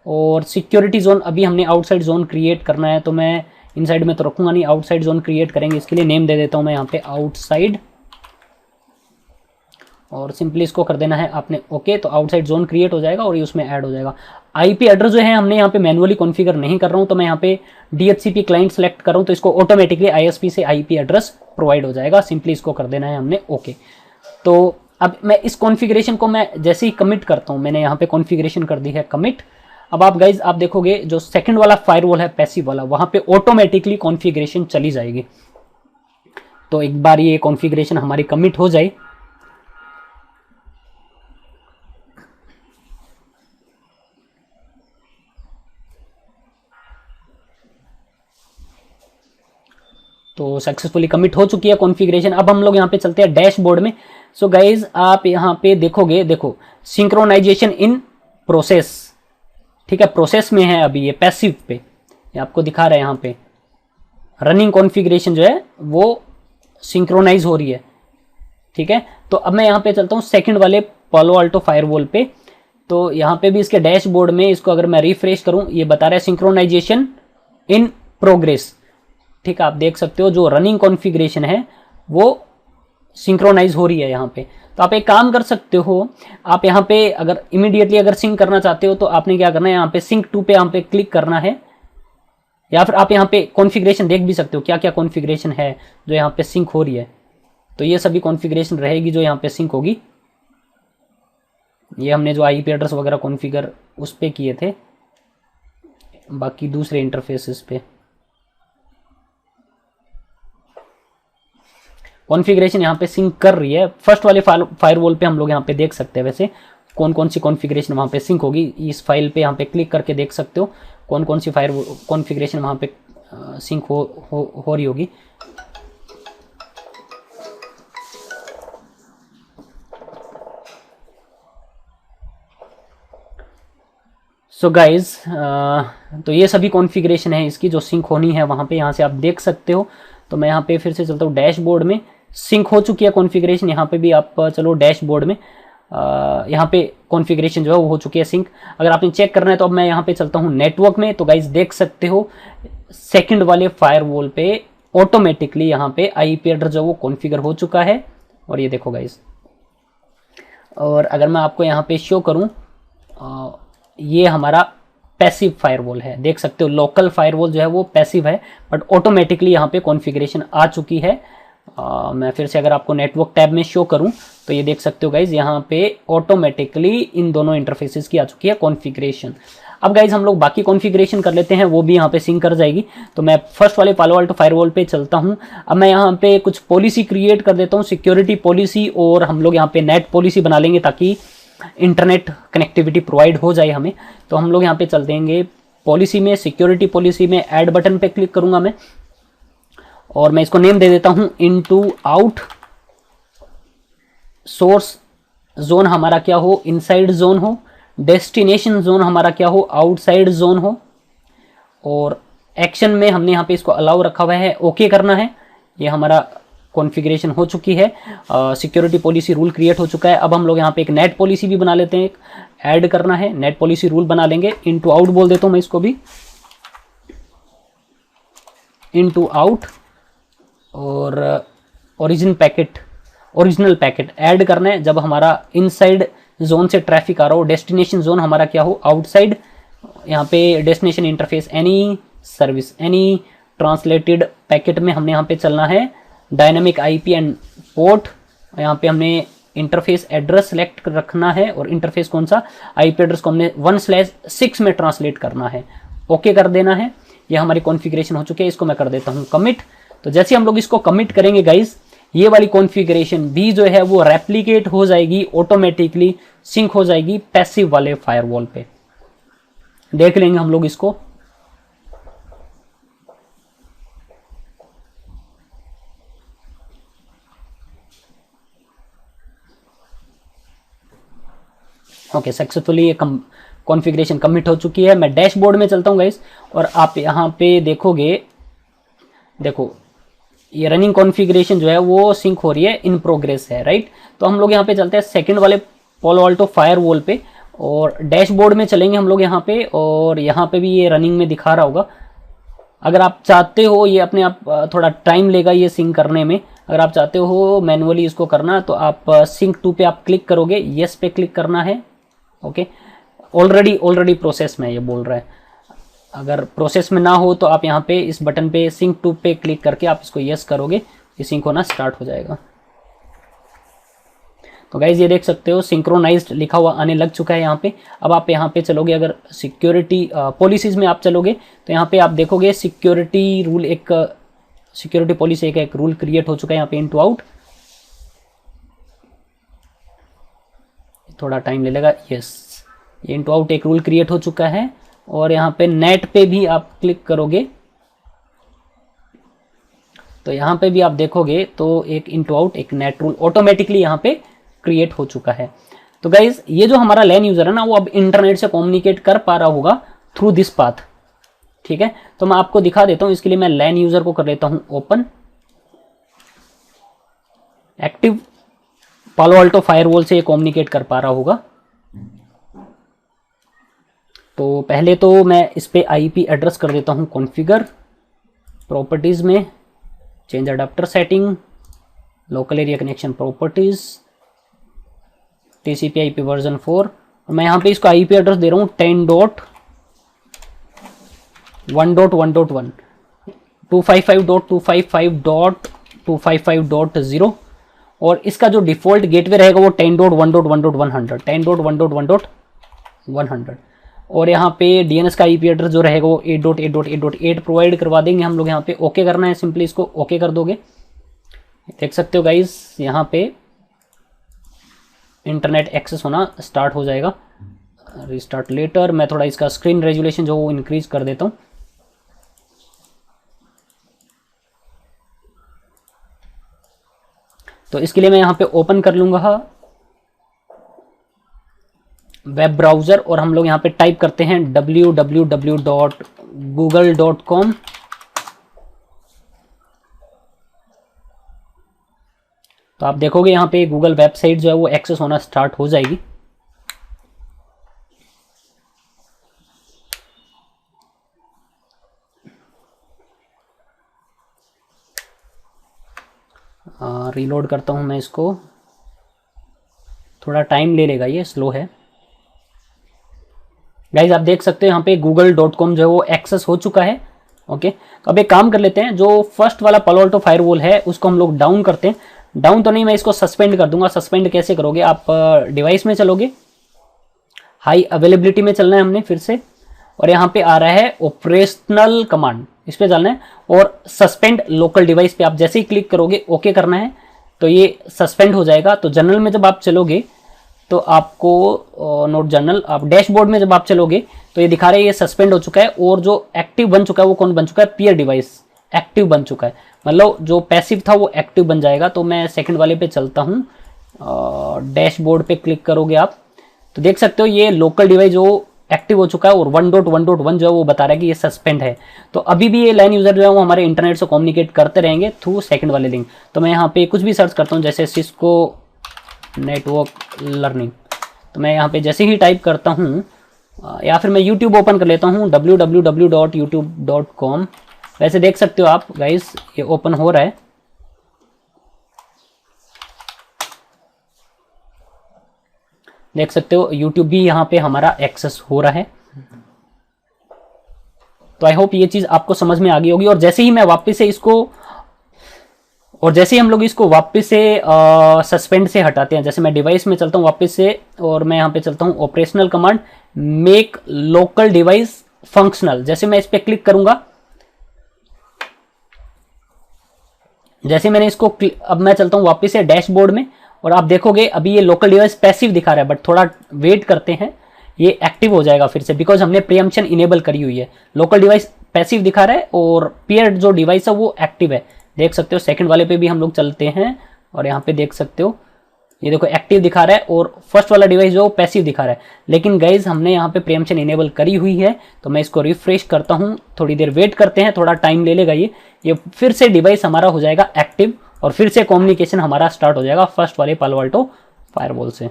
और सिक्योरिटी जोन अभी हमने आउटसाइड जोन क्रिएट करना है, तो मैं इनसाइड में तो रखूँगा नहीं, आउटसाइड जोन क्रिएट करेंगे। इसके लिए नेम दे देता हूँ मैं यहाँ पे आउटसाइड, और सिंपली इसको कर देना है आपने ओके। तो आउटसाइड जोन क्रिएट हो जाएगा और ये उसमें ऐड हो जाएगा। आईपी एड्रेस जो है हमने यहाँ पे मैनुअली कॉन्फ़िगर नहीं कर रहा हूँ, तो मैं यहाँ पे DHCP क्लाइंट सेलेक्ट कर रहा हूँ, तो इसको ऑटोमेटिकली ISP से आईपी एड्रेस प्रोवाइड हो जाएगा। सिंपली इसको कर देना है हमने ओके। तो अब मैं इस कॉन्फ़िगरेशन को मैं जैसे ही कमिट करता हूँ, मैंने यहाँ पे कॉन्फ़िगरेशन कर दी है कमिट। अब आप गाइज आप देखोगे जो सेकंड वाला फायरवॉल है पैसिव वाला, वहां पे ऑटोमेटिकली कॉन्फ़िगरेशन चली जाएगी। तो एक बार ये कॉन्फ़िगरेशन हमारी कमिट हो जाए, तो सक्सेसफुली कमिट हो चुकी है कॉन्फ़िगरेशन। अब हम लोग यहाँ पे चलते हैं डैशबोर्ड में। सो गाइज आप यहाँ पे देखोगे, देखो सिंक्रोनाइजेशन इन प्रोसेस, ठीक है, प्रोसेस में है अभी ये पैसिव पे, ये आपको दिखा रहा है यहाँ पे रनिंग कॉन्फ़िगरेशन जो है वो सिंक्रोनाइज हो रही है, ठीक है। तो अब मैं यहाँ पे चलता हूँ सेकंड वाले पालो अल्टो फायरवॉल पे। तो यहाँ पे भी इसके डैशबोर्ड में इसको अगर मैं रिफ्रेश करूँ, ये बता रहा है सिंक्रोनाइजेशन इन प्रोग्रेस, ठीक है। आप देख सकते हो जो रनिंग कॉन्फ़िगरेशन है वो सिंक्रोनाइज हो रही है यहाँ पे। तो आप एक काम कर सकते हो, आप यहाँ पे अगर इमीडिएटली अगर सिंक करना चाहते हो तो आपने क्या करना है, यहाँ पे सिंक टू पे यहाँ पे क्लिक करना है, या फिर आप यहाँ पे कॉन्फ़िगरेशन देख भी सकते हो क्या क्या कॉन्फ़िगरेशन है जो यहाँ पे सिंक हो रही है। तो ये सभी कॉन्फ़िगरेशन रहेगी जो यहाँ पे सिंक होगी। ये हमने जो आईपी एड्रेस वगैरह कॉन्फ़िगर उस पे किए थे, बाकी दूसरे इंटरफेसेस पे कॉन्फ़िगरेशन यहाँ पे सिंक कर रही है। फर्स्ट वाले फायरवॉल पे हम लोग यहाँ पे देख सकते हैं वैसे कौन कौन सी कॉन्फ़िगरेशन वहाँ पे सिंक होगी। इस फाइल पे यहाँ पे क्लिक करके देख सकते हो कौन कौन सी फायर कॉन्फ़िगरेशन वहाँ पे सिंक हो रही होगी। सो गाइज तो ये सभी कॉन्फ़िगरेशन है इसकी जो सिंक होनी है वहाँ पे, यहाँ से आप देख सकते हो। तो मैं यहाँ पे फिर से चलता हूँ डैशबोर्ड में, सिंक हो चुकी है कॉन्फ़िगरेशन। यहाँ पे भी आप चलो डैशबोर्ड में, यहाँ पे कॉन्फ़िगरेशन जो है वो हो चुकी है सिंक। अगर आपने चेक करना है तो अब मैं यहाँ पे चलता हूँ नेटवर्क में। तो गाइज देख सकते हो सेकंड वाले फायरवॉल पे ऑटोमेटिकली यहाँ पे आईपी एड्रेस जो वो कॉन्फ़िगर हो चुका है। और ये देखो गाइज, और अगर मैं आपको यहाँ पे शो करूँ, ये हमारा पैसिव फायरवॉल है, देख सकते हो लोकल फायरवॉल जो है वो पैसिव है, बट ऑटोमेटिकली यहाँ पे कॉन्फ़िगरेशन आ चुकी है। मैं फिर से अगर आपको नेटवर्क टैब में शो करूं तो ये देख सकते हो गाइज यहाँ पे ऑटोमेटिकली इन दोनों इंटरफेसेस की आ चुकी है कॉन्फ़िगरेशन। अब गाइज हम लोग बाकी कॉन्फ़िगरेशन कर लेते हैं, वो भी यहाँ पे सिंक कर जाएगी। तो मैं फर्स्ट वाले पालो अल्टो फायरवॉल पे चलता हूँ। अब मैं यहाँ पे कुछ पॉलिसी क्रिएट कर देता हूँ, सिक्योरिटी पॉलिसी, और हम लोग यहाँ पे नेट पॉलिसी बना लेंगे ताकि इंटरनेट कनेक्टिविटी प्रोवाइड हो जाए हमें। तो हम लोग यहाँ पे चल देंगे पॉलिसी में, सिक्योरिटी पॉलिसी में ऐड बटन पे क्लिक करूंगा मैं, और मैं इसको नेम दे देता हूं इनटू आउट। सोर्स जोन हमारा क्या हो, इनसाइड जोन हो, डेस्टिनेशन जोन हमारा क्या हो, आउटसाइड जोन हो, और एक्शन में हमने यहाँ पे इसको अलाउ रखा हुआ है, ओके करना है। ये हमारा कॉन्फ़िगरेशन हो चुकी है, सिक्योरिटी पॉलिसी रूल क्रिएट हो चुका है। अब हम लोग यहाँ पे एक नेट पॉलिसी भी बना लेते हैं, एक ऐड करना है, नेट पॉलिसी रूल बना लेंगे। इनटू आउट बोल देता हूँ मैं इसको भी, इनटू आउट, और ओरिजिनल पैकेट ऐड करना है जब हमारा इनसाइड जोन से ट्रैफिक आ रहा हो। डेस्टिनेशन जोन हमारा क्या हो, आउटसाइड। यहाँ पे destination interface any service any translated packet में हमने यहाँ पे चलना है डायनामिक आईपी एंड पोर्ट। यहाँ पे हमने इंटरफेस एड्रेस सेलेक्ट रखना है, और इंटरफेस कौन सा, आईपी एड्रेस को हमने 1/6 में ट्रांसलेट करना है, ओके कर देना है। ये हमारी कॉन्फ़िगरेशन हो चुकी है, इसको मैं कर देता हूँ कमिट। तो जैसे हम लोग इसको कमिट करेंगे गाइज, ये वाली कॉन्फ़िगरेशन भी जो है वो रेप्लिकेट हो जाएगी, ऑटोमेटिकली सिंक हो जाएगी पैसिव वाले फायरवॉल पे। देख लेंगे हम लोग इसको। ओके, सक्सेसफुली ये कॉन्फ़िगरेशन कमिट हो चुकी है। मैं डैशबोर्ड में चलता हूँ गाइस, और आप यहाँ पे देखोगे, देखो ये रनिंग कॉन्फ़िगरेशन जो है वो सिंक हो रही है, इन प्रोग्रेस है, राइट। तो हम लोग यहाँ पे चलते हैं सेकंड वाले पालो अल्टो फायरवॉल पे, और डैशबोर्ड में चलेंगे हम लोग यहाँ पे, और यहाँ पे भी ये रनिंग में दिखा रहा होगा। अगर आप चाहते हो, ये अपने आप थोड़ा टाइम लेगा ये सिंक करने में, अगर आप चाहते हो मैनुअली इसको करना तो आप सिंक टू पे आप क्लिक करोगे, येस पे क्लिक करना है। ओके, ऑलरेडी प्रोसेस में ये बोल रहा है। अगर प्रोसेस में ना हो तो आप यहाँ पे इस बटन पे सिंक टू पे क्लिक करके आप इसको यस करोगे, ये सिंक होना स्टार्ट हो जाएगा। तो गाइज ये देख सकते हो सिंक्रोनाइज्ड लिखा हुआ आने लग चुका है यहाँ पे। अब आप यहाँ पे चलोगे, अगर सिक्योरिटी पॉलिसीज में आप चलोगे तो यहाँ पे आप देखोगे सिक्योरिटी रूल, एक सिक्योरिटी पॉलिसी एक रूल क्रिएट हो चुका है यहाँ पे इनटू आउट। थोड़ा टाइम ले लेगा, यस, ये इनटू आउट एक रूल क्रिएट हो चुका है। और यहाँ पे नेट पे भी आप क्लिक करोगे तो यहाँ पे भी आप देखोगे तो एक इनटू आउट एक नेट रूल ऑटोमेटिकली यहाँ पे क्रिएट हो चुका है। तो गाइज ये जो हमारा लैन यूजर है ना, वो अब इंटरनेट से कम्युनिकेट कर पा रहा होगा थ्रू दिस पाथ। ठीक है, तो मैं आपको दिखा देता हूं। इसके लिए मैं लैन यूजर को कर लेता हूं ओपन। एक्टिव पालो अल्टो फायरवॉल से ये कम्युनिकेट कर पा रहा होगा। तो पहले तो मैं इस पे आईपी एड्रेस कर देता हूं कॉन्फ़िगर, प्रॉपर्टीज में change adapter setting, local area connection properties, TCP IP version 4। और मैं यहाँ पे इसको आईपी एड्रेस दे रहा हूँ 10.1.1.1 255.255.255.0 और इसका जो डिफॉल्ट गेटवे रहेगा वो 10.1.1.100 10.1.1.100। और यहाँ पे डीएनएस का आईपी एड्रेस जो रहेगा वो 8.8.8.8 प्रोवाइड करवा देंगे हम लोग। यहाँ पे ओके करना है, सिंपली इसको ओके कर दोगे। देख सकते हो गाइस यहाँ पे इंटरनेट एक्सेस होना स्टार्ट हो जाएगा। रिस्टार्ट लेटर, मैं थोड़ा इसका स्क्रीन रेजोल्यूशन जो वो इंक्रीज कर देता हूँ। तो इसके लिए मैं यहाँ पे ओपन कर लूंगा वेब ब्राउजर और हम लोग यहाँ पे टाइप करते हैं www.google.com। तो आप देखोगे यहाँ पे गूगल वेबसाइट जो है वो एक्सेस होना स्टार्ट हो जाएगी। रीलोड करता हूँ मैं इसको, थोड़ा टाइम ले लेगा, ये स्लो है। गाइज आप देख सकते हैं यहाँ पे google.com जो है वो एक्सेस हो चुका है। ओके, तो अब एक काम कर लेते हैं, जो फर्स्ट वाला पालो अल्टो फायरवॉल है उसको हम लोग डाउन करते हैं। डाउन तो नहीं, मैं इसको सस्पेंड कर दूंगा। सस्पेंड कैसे करोगे, आप डिवाइस में चलोगे, हाई अवेलेबिलिटी में चलना है हमने फिर से, और यहाँ पे आ रहा है ऑपरेशनल कमांड, इस पे चलना है और सस्पेंड लोकल डिवाइस पे आप जैसे ही क्लिक करोगे ओके करना है तो ये सस्पेंड हो जाएगा। तो जनरल में जब आप चलोगे तो आपको नोट जनरल, आप डैशबोर्ड में जब आप चलोगे तो ये दिखा रहा है ये सस्पेंड हो चुका है। और जो एक्टिव बन चुका है वो कौन बन चुका है, पीयर डिवाइस एक्टिव बन चुका है, मतलब जो पैसिव था वो एक्टिव बन जाएगा। तो मैं सेकंड वाले पे चलता हूँ, डैशबोर्ड पे क्लिक करोगे आप तो देख सकते हो ये लोकल डिवाइस जो एक्टिव हो चुका है और 1.1.1 जो है वो बता रहा है कि ये सस्पेंड है। तो अभी भी ये लाइन यूजर जो है वो हमारे इंटरनेट से कम्युनिकेट करते रहेंगे थ्रू सेकंड वाले लिंक। तो मैं यहाँ पे कुछ भी सर्च करता हूँ, जैसे सिस्को नेटवर्क लर्निंग, तो मैं यहाँ पे जैसे ही टाइप करता हूँ या फिर मैं यूट्यूब ओपन कर लेता हूँ www.youtube.com। वैसे देख सकते हो आप गाइस ये ओपन हो रहा है। देख सकते हो यूट्यूब भी यहाँ पे हमारा एक्सेस हो रहा है। तो आई होप ये चीज आपको समझ में आ गई होगी। और जैसे ही मैं वापस से इसको, और जैसे ही हम लोग इसको वापस से सस्पेंड से हटाते हैं, जैसे मैं डिवाइस में चलता हूँ वापस से और मैं यहाँ पे चलता हूँ operational command make local device functional, जैसे मैं इस पे क्लिक करूंगा, जैसे मैंने इसको अब मैं चलता हूँ वापस से डैशबोर्ड में और आप देखोगे अभी ये लोकल डिवाइस पैसिव दिखा रहा है, बट थोड़ा वेट करते हैं ये एक्टिव हो जाएगा फिर से, बिकॉज हमने प्रीएम्पशन इनेबल करी हुई है। लोकल डिवाइस पैसिव दिखा रहा है और पेयर जो डिवाइस है वो एक्टिव है। देख सकते हो सेकंड वाले पे भी हम लोग चलते हैं और यहाँ पे देख सकते हो ये देखो एक्टिव दिखा रहा है और फर्स्ट वाला डिवाइस जो पैसिव दिखा रहा है। लेकिन गाइज हमने यहाँ पे प्रीएम्पशन इनेबल करी हुई है, तो मैं इसको रिफ्रेश करता हूँ, थोड़ी देर वेट करते हैं, थोड़ा टाइम ले लेगा ये फिर से डिवाइस हमारा हो जाएगा एक्टिव और फिर से कम्युनिकेशन हमारा स्टार्ट हो जाएगा फर्स्ट वाले पालो अल्टो फायरवॉल से।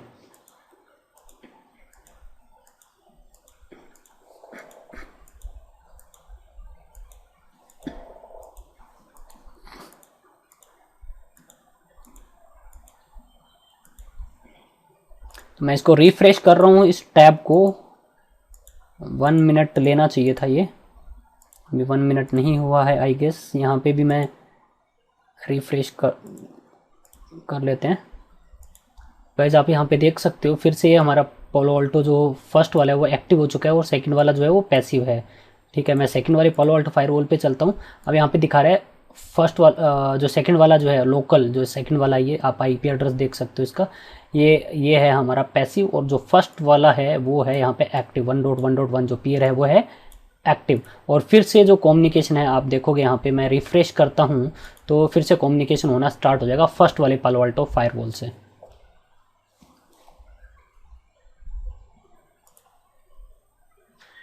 तो मैं इसको रिफ्रेश कर रहा हूँ, इस टैब को 1 मिनट लेना चाहिए था, ये अभी 1 मिनट नहीं हुआ है आई गेस। यहाँ पे भी मैं रिफ्रेश कर लेते हैं। गाइस आप यहाँ पे देख सकते हो फिर से ये हमारा पालो अल्टो जो फर्स्ट वाला है वो एक्टिव हो चुका है और सेकंड वाला जो है वो पैसिव है। ठीक है, मैं सेकंड वाले पालो अल्टो फायरवॉल पे चलता हूँ। अब यहाँ पे दिखा रहा है फर्स्ट वाला जो सेकंड वाला जो है लोकल, जो सेकंड वाला ये आप आईपी एड्रेस देख सकते हो इसका, ये है हमारा पैसिव, और जो फर्स्ट वाला है वो है यहाँ पे एक्टिव 1.1.1 जो पीयर है वो है एक्टिव। और फिर से जो कम्युनिकेशन है आप देखोगे यहाँ पे मैं रिफ्रेश करता हूँ तो फिर से कम्युनिकेशन होना स्टार्ट हो जाएगा फर्स्ट वाले पालो अल्टो फायरवॉल से।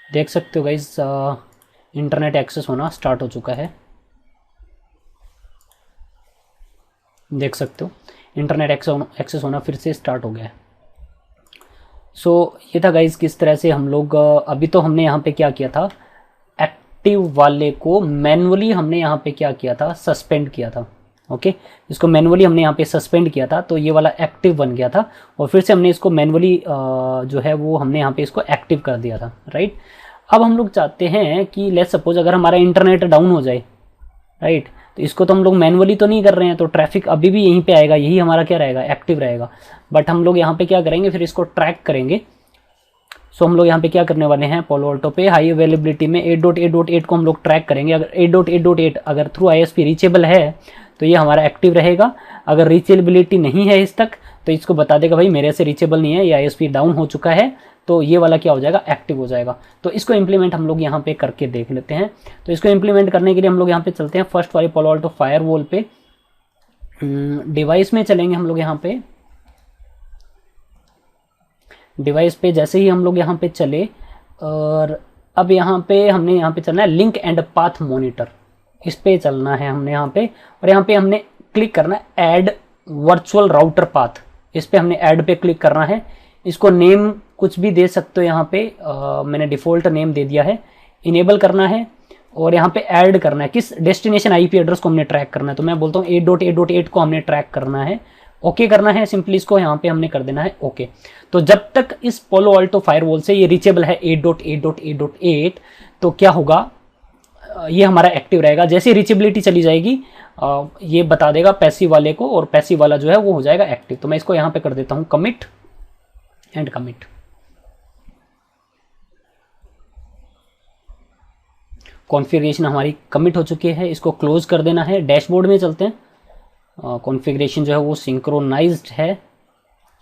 देख सकते हो गाइज इंटरनेट एक्सेस होना स्टार्ट हो चुका है। देख सकते हो इंटरनेट एक्सेस होना फिर से स्टार्ट हो गया है। सो ये था गाइज किस तरह से हम लोग अभी तो हमने यहाँ पे क्या किया था, एक्टिव वाले को मैनुअली हमने यहाँ पे क्या किया था, सस्पेंड किया था। ओके, इसको मैनुअली हमने यहाँ पे सस्पेंड किया था तो ये वाला एक्टिव बन गया था, और फिर से हमने इसको मैनुअली जो है वो हमने यहाँ पे इसको एक्टिव कर दिया था। राइट, अब हम लोग चाहते हैं कि लेट्स सपोज अगर हमारा इंटरनेट डाउन हो जाए, राइट, तो इसको तो हम लोग मैनुअली तो नहीं कर रहे हैं, तो ट्रैफिक अभी भी यहीं पे आएगा, यही हमारा क्या रहेगा, एक्टिव रहेगा। बट हम लोग यहाँ पे क्या करेंगे, फिर इसको ट्रैक करेंगे। सो हम लोग यहाँ पे क्या करने वाले हैं, पालो अल्टो पे हाई अवेलेबिलिटी में 8.8.8 को हम लोग ट्रैक करेंगे। अगर 8.8.8 अगर थ्रू ISP रीचेबल है तो ये हमारा एक्टिव रहेगा। अगर रीचेबिलिटी नहीं है इस तक तो इसको बता देगा भाई मेरे से रीचेबल नहीं है, ये ISP डाउन हो चुका है, तो ये वाला क्या हो जाएगा, एक्टिव हो जाएगा। तो इसको इम्प्लीमेंट हम लोग यहाँ पे करके देख लेते हैं। तो इसको इम्प्लीमेंट करने के लिए हम लोग यहाँ पे चलते हैं फर्स्ट वाले पालो अल्टो फायरवॉल पे, डिवाइस में चलेंगे हम लोग यहाँ पे। डिवाइस पे जैसे ही हम लोग यहाँ पे चले, और अब यहाँ पे हमने यहाँ पे चलना है लिंक एंड पाथ मॉनिटर, इस पे चलना है हमने यहाँ पे, और यहाँ पे हमने क्लिक करना है ऐड वर्चुअल राउटर पाथ, इस पे हमने ऐड पे क्लिक करना है। इसको नेम कुछ भी दे सकते हो यहाँ पे, मैंने डिफ़ॉल्ट नेम दे दिया है। इनेबल करना है और यहाँ पे ऐड करना है किस डेस्टिनेशन आईपी एड्रेस को हमने ट्रैक करना है, तो मैं बोलता हूँ 8.8.8 को हमने ट्रैक करना है। ओके करना है सिंपली, इसको यहाँ पे हमने कर देना है ओके। तो जब तक इस पालो अल्टो फायरवॉल से ये रीचेबल है 8.8.8.8 तो क्या होगा, ये हमारा एक्टिव रहेगा। जैसे रीचेबिलिटी चली जाएगी ये बता देगा पैसिव वाले को, और पैसिव वाला जो है वो हो जाएगा एक्टिव। तो मैं इसको यहाँ पे कर देता हूँ कमिट एंड कमिट। कॉन्फ़िगरेशन हमारी कमिट हो चुकी है, इसको क्लोज कर देना है। डैशबोर्ड में चलते हैं, कॉन्फ़िगरेशन जो है वो सिंक्रोनाइज्ड है।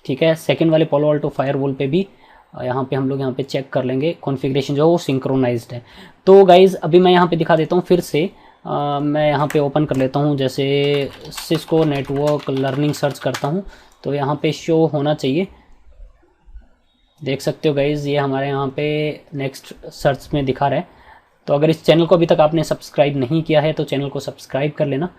ठीक है, सेकंड वाले पालो अल्टो फायरवॉल पे भी यहाँ पे हम लोग यहाँ पे चेक कर लेंगे, कॉन्फ़िगरेशन जो है वो सिंक्रोनाइज्ड है। तो गाइज़ अभी मैं यहाँ पे दिखा देता हूँ फिर से, मैं यहाँ पे ओपन कर लेता हूँ, जैसे सिस्को नेटवर्क लर्निंग सर्च करता हूँ तो यहाँ पे शो होना चाहिए। देख सकते हो गाइज़ ये हमारे यहाँ पे नेक्स्ट सर्च में दिखा रहा है। तो अगर इस चैनल को अभी तक आपने सब्सक्राइब नहीं किया है तो चैनल को सब्सक्राइब कर लेना।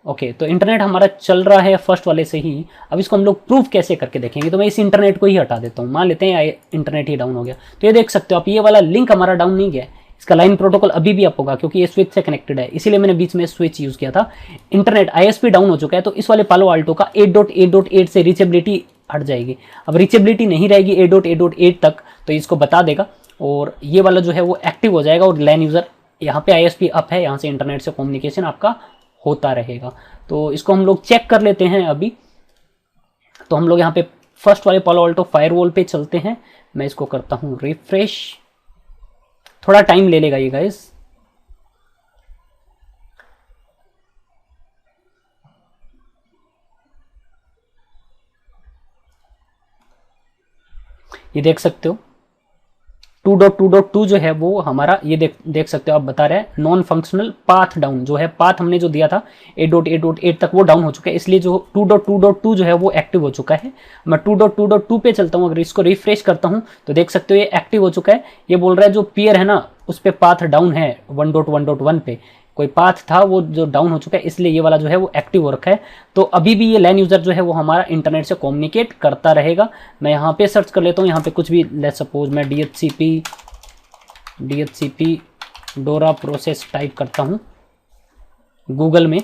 ओके, तो इंटरनेट हमारा चल रहा है फर्स्ट वाले से ही। अब इसको हम लोग प्रूफ कैसे करके देखेंगे, तो मैं इस इंटरनेट को ही हटा देता हूँ। मान लेते हैं इंटरनेट ही डाउन हो गया, तो ये देख सकते हो आप, ये वाला लिंक हमारा डाउन नहीं गया है, इसका लाइन प्रोटोकॉल अभी भी अप होगा क्योंकि ये स्विच से कनेक्टेड है, इसीलिए मैंने बीच में स्विच यूज़ किया था। इंटरनेट ISP डाउन हो चुका है तो इस वाले पालो अल्टो का 8.8.8 से रीचेबिलिटी हट जाएगी। अब रीचेबिलिटी नहीं रहेगी 8.8.8 तक तो इसको बता देगा, और ये वाला जो है वो एक्टिव हो जाएगा, और लैन यूज़र यहाँ पे ISP अप है, यहाँ से इंटरनेट से कम्युनिकेशन आपका होता रहेगा। तो इसको हम लोग चेक कर लेते हैं अभी। तो हम लोग यहाँ पे फर्स्ट वाले पालो अल्टो फायरवॉल पे चलते हैं, मैं इसको करता हूँ रिफ्रेश, थोड़ा टाइम ले लेगा ये गाइस। ये देख सकते हो 2.2.2 जो है वो हमारा, ये देख सकते हो आप, बता रहे हैं नॉन फंक्शनल पाथ डाउन, जो है पाथ हमने जो दिया था 8.8.8 तक वो डाउन हो चुका है, इसलिए जो 2.2.2 जो है वो एक्टिव हो चुका है। मैं 2.2.2 पे चलता हूँ, अगर इसको रिफ्रेश करता हूँ तो देख सकते हो ये एक्टिव हो चुका है। ये बोल रहा है जो पीयर है ना उस पर पाथ डाउन है 1.1.1 पे, कोई पाथ था वो जो डाउन हो चुका है, इसलिए ये वाला जो है वो एक्टिव हो रखा है। तो अभी भी ये लैन यूज़र जो है वो हमारा इंटरनेट से कम्युनिकेट करता रहेगा। मैं यहाँ पे सर्च कर लेता हूँ, यहाँ पे कुछ भी, लेट्स सपोज मैं DHCP डोरा प्रोसेस टाइप करता हूँ गूगल में।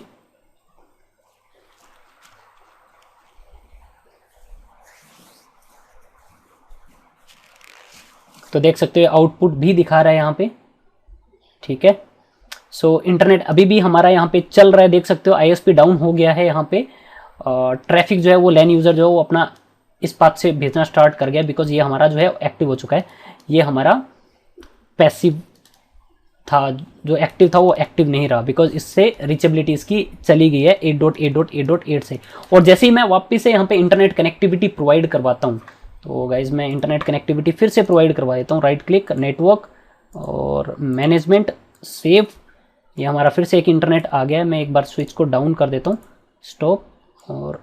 तो देख सकते हो आउटपुट भी दिखा रहा है यहाँ पे। ठीक है, सो इंटरनेट अभी भी हमारा यहाँ पे चल रहा है, देख सकते हो ISP डाउन हो गया है यहाँ पे। ट्रैफिक जो है वो लैन यूज़र जो है वो अपना इस पाथ से भेजना स्टार्ट कर गया, बिकॉज ये हमारा जो है एक्टिव हो चुका है। ये हमारा पैसिव था, जो एक्टिव था वो एक्टिव नहीं रहा, बिकॉज इससे रीचेबिलिटी इसकी चली गई है 8.8.8.8 से। और जैसे ही मैं वापस से यहाँ पे इंटरनेट कनेक्टिविटी प्रोवाइड करवाता हूँ, तो गाइज मैं इंटरनेट कनेक्टिविटी फिर से प्रोवाइड करवा देता हूँ। राइट क्लिक, नेटवर्क और मैनेजमेंट, सेव। ये हमारा फिर से एक इंटरनेट आ गया है। मैं एक बार स्विच को डाउन कर देता हूँ, स्टॉप, और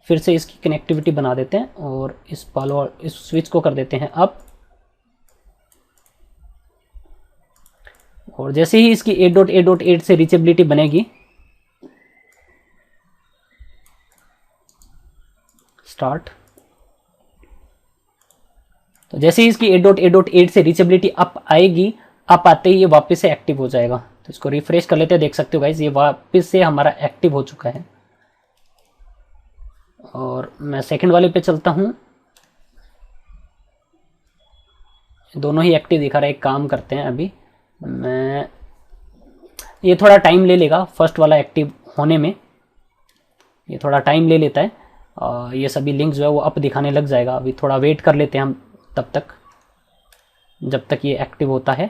फिर से इसकी कनेक्टिविटी बना देते हैं और इस स्विच को कर देते हैं अप। और जैसे ही इसकी 8.8.8 से रीचेबिलिटी बनेगी, स्टार्ट, तो जैसे ही इसकी 8.8.8 से रीचेबिलिटी अप आएगी, अप आते ही ये वापस से एक्टिव हो जाएगा। तो इसको रिफ्रेश कर लेते हैं, देख सकते हो गाइज ये वापस से हमारा एक्टिव हो चुका है। और मैं सेकंड वाले पे चलता हूँ, दोनों ही एक्टिव दिखा रहा है। एक काम करते हैं, अभी मैं, ये थोड़ा टाइम ले लेगा फर्स्ट वाला एक्टिव होने में, ये थोड़ा टाइम ले लेता है। ये सभी लिंक जो है वो अप दिखाने लग जाएगा। अभी थोड़ा वेट कर लेते हैं हम तब तक, जब तक ये एक्टिव होता है।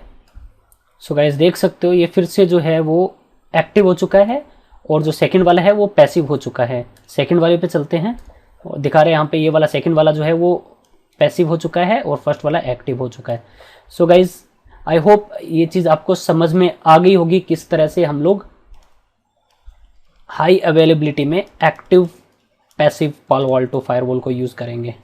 सो गाइस देख सकते हो ये फिर से जो है वो एक्टिव हो चुका है, और जो सेकंड वाला है वो पैसिव हो चुका है। सेकंड वाले पे चलते हैं, और दिखा रहे हैं यहाँ पे ये वाला सेकंड वाला जो है वो पैसिव हो चुका है और फर्स्ट वाला एक्टिव हो चुका है। सो गाइज आई होप ये चीज़ आपको समझ में आ गई होगी, किस तरह से हम लोग हाई अवेलेबिलिटी में एक्टिव पैसिव पालो अल्टो फायरवॉल को यूज़ करेंगे।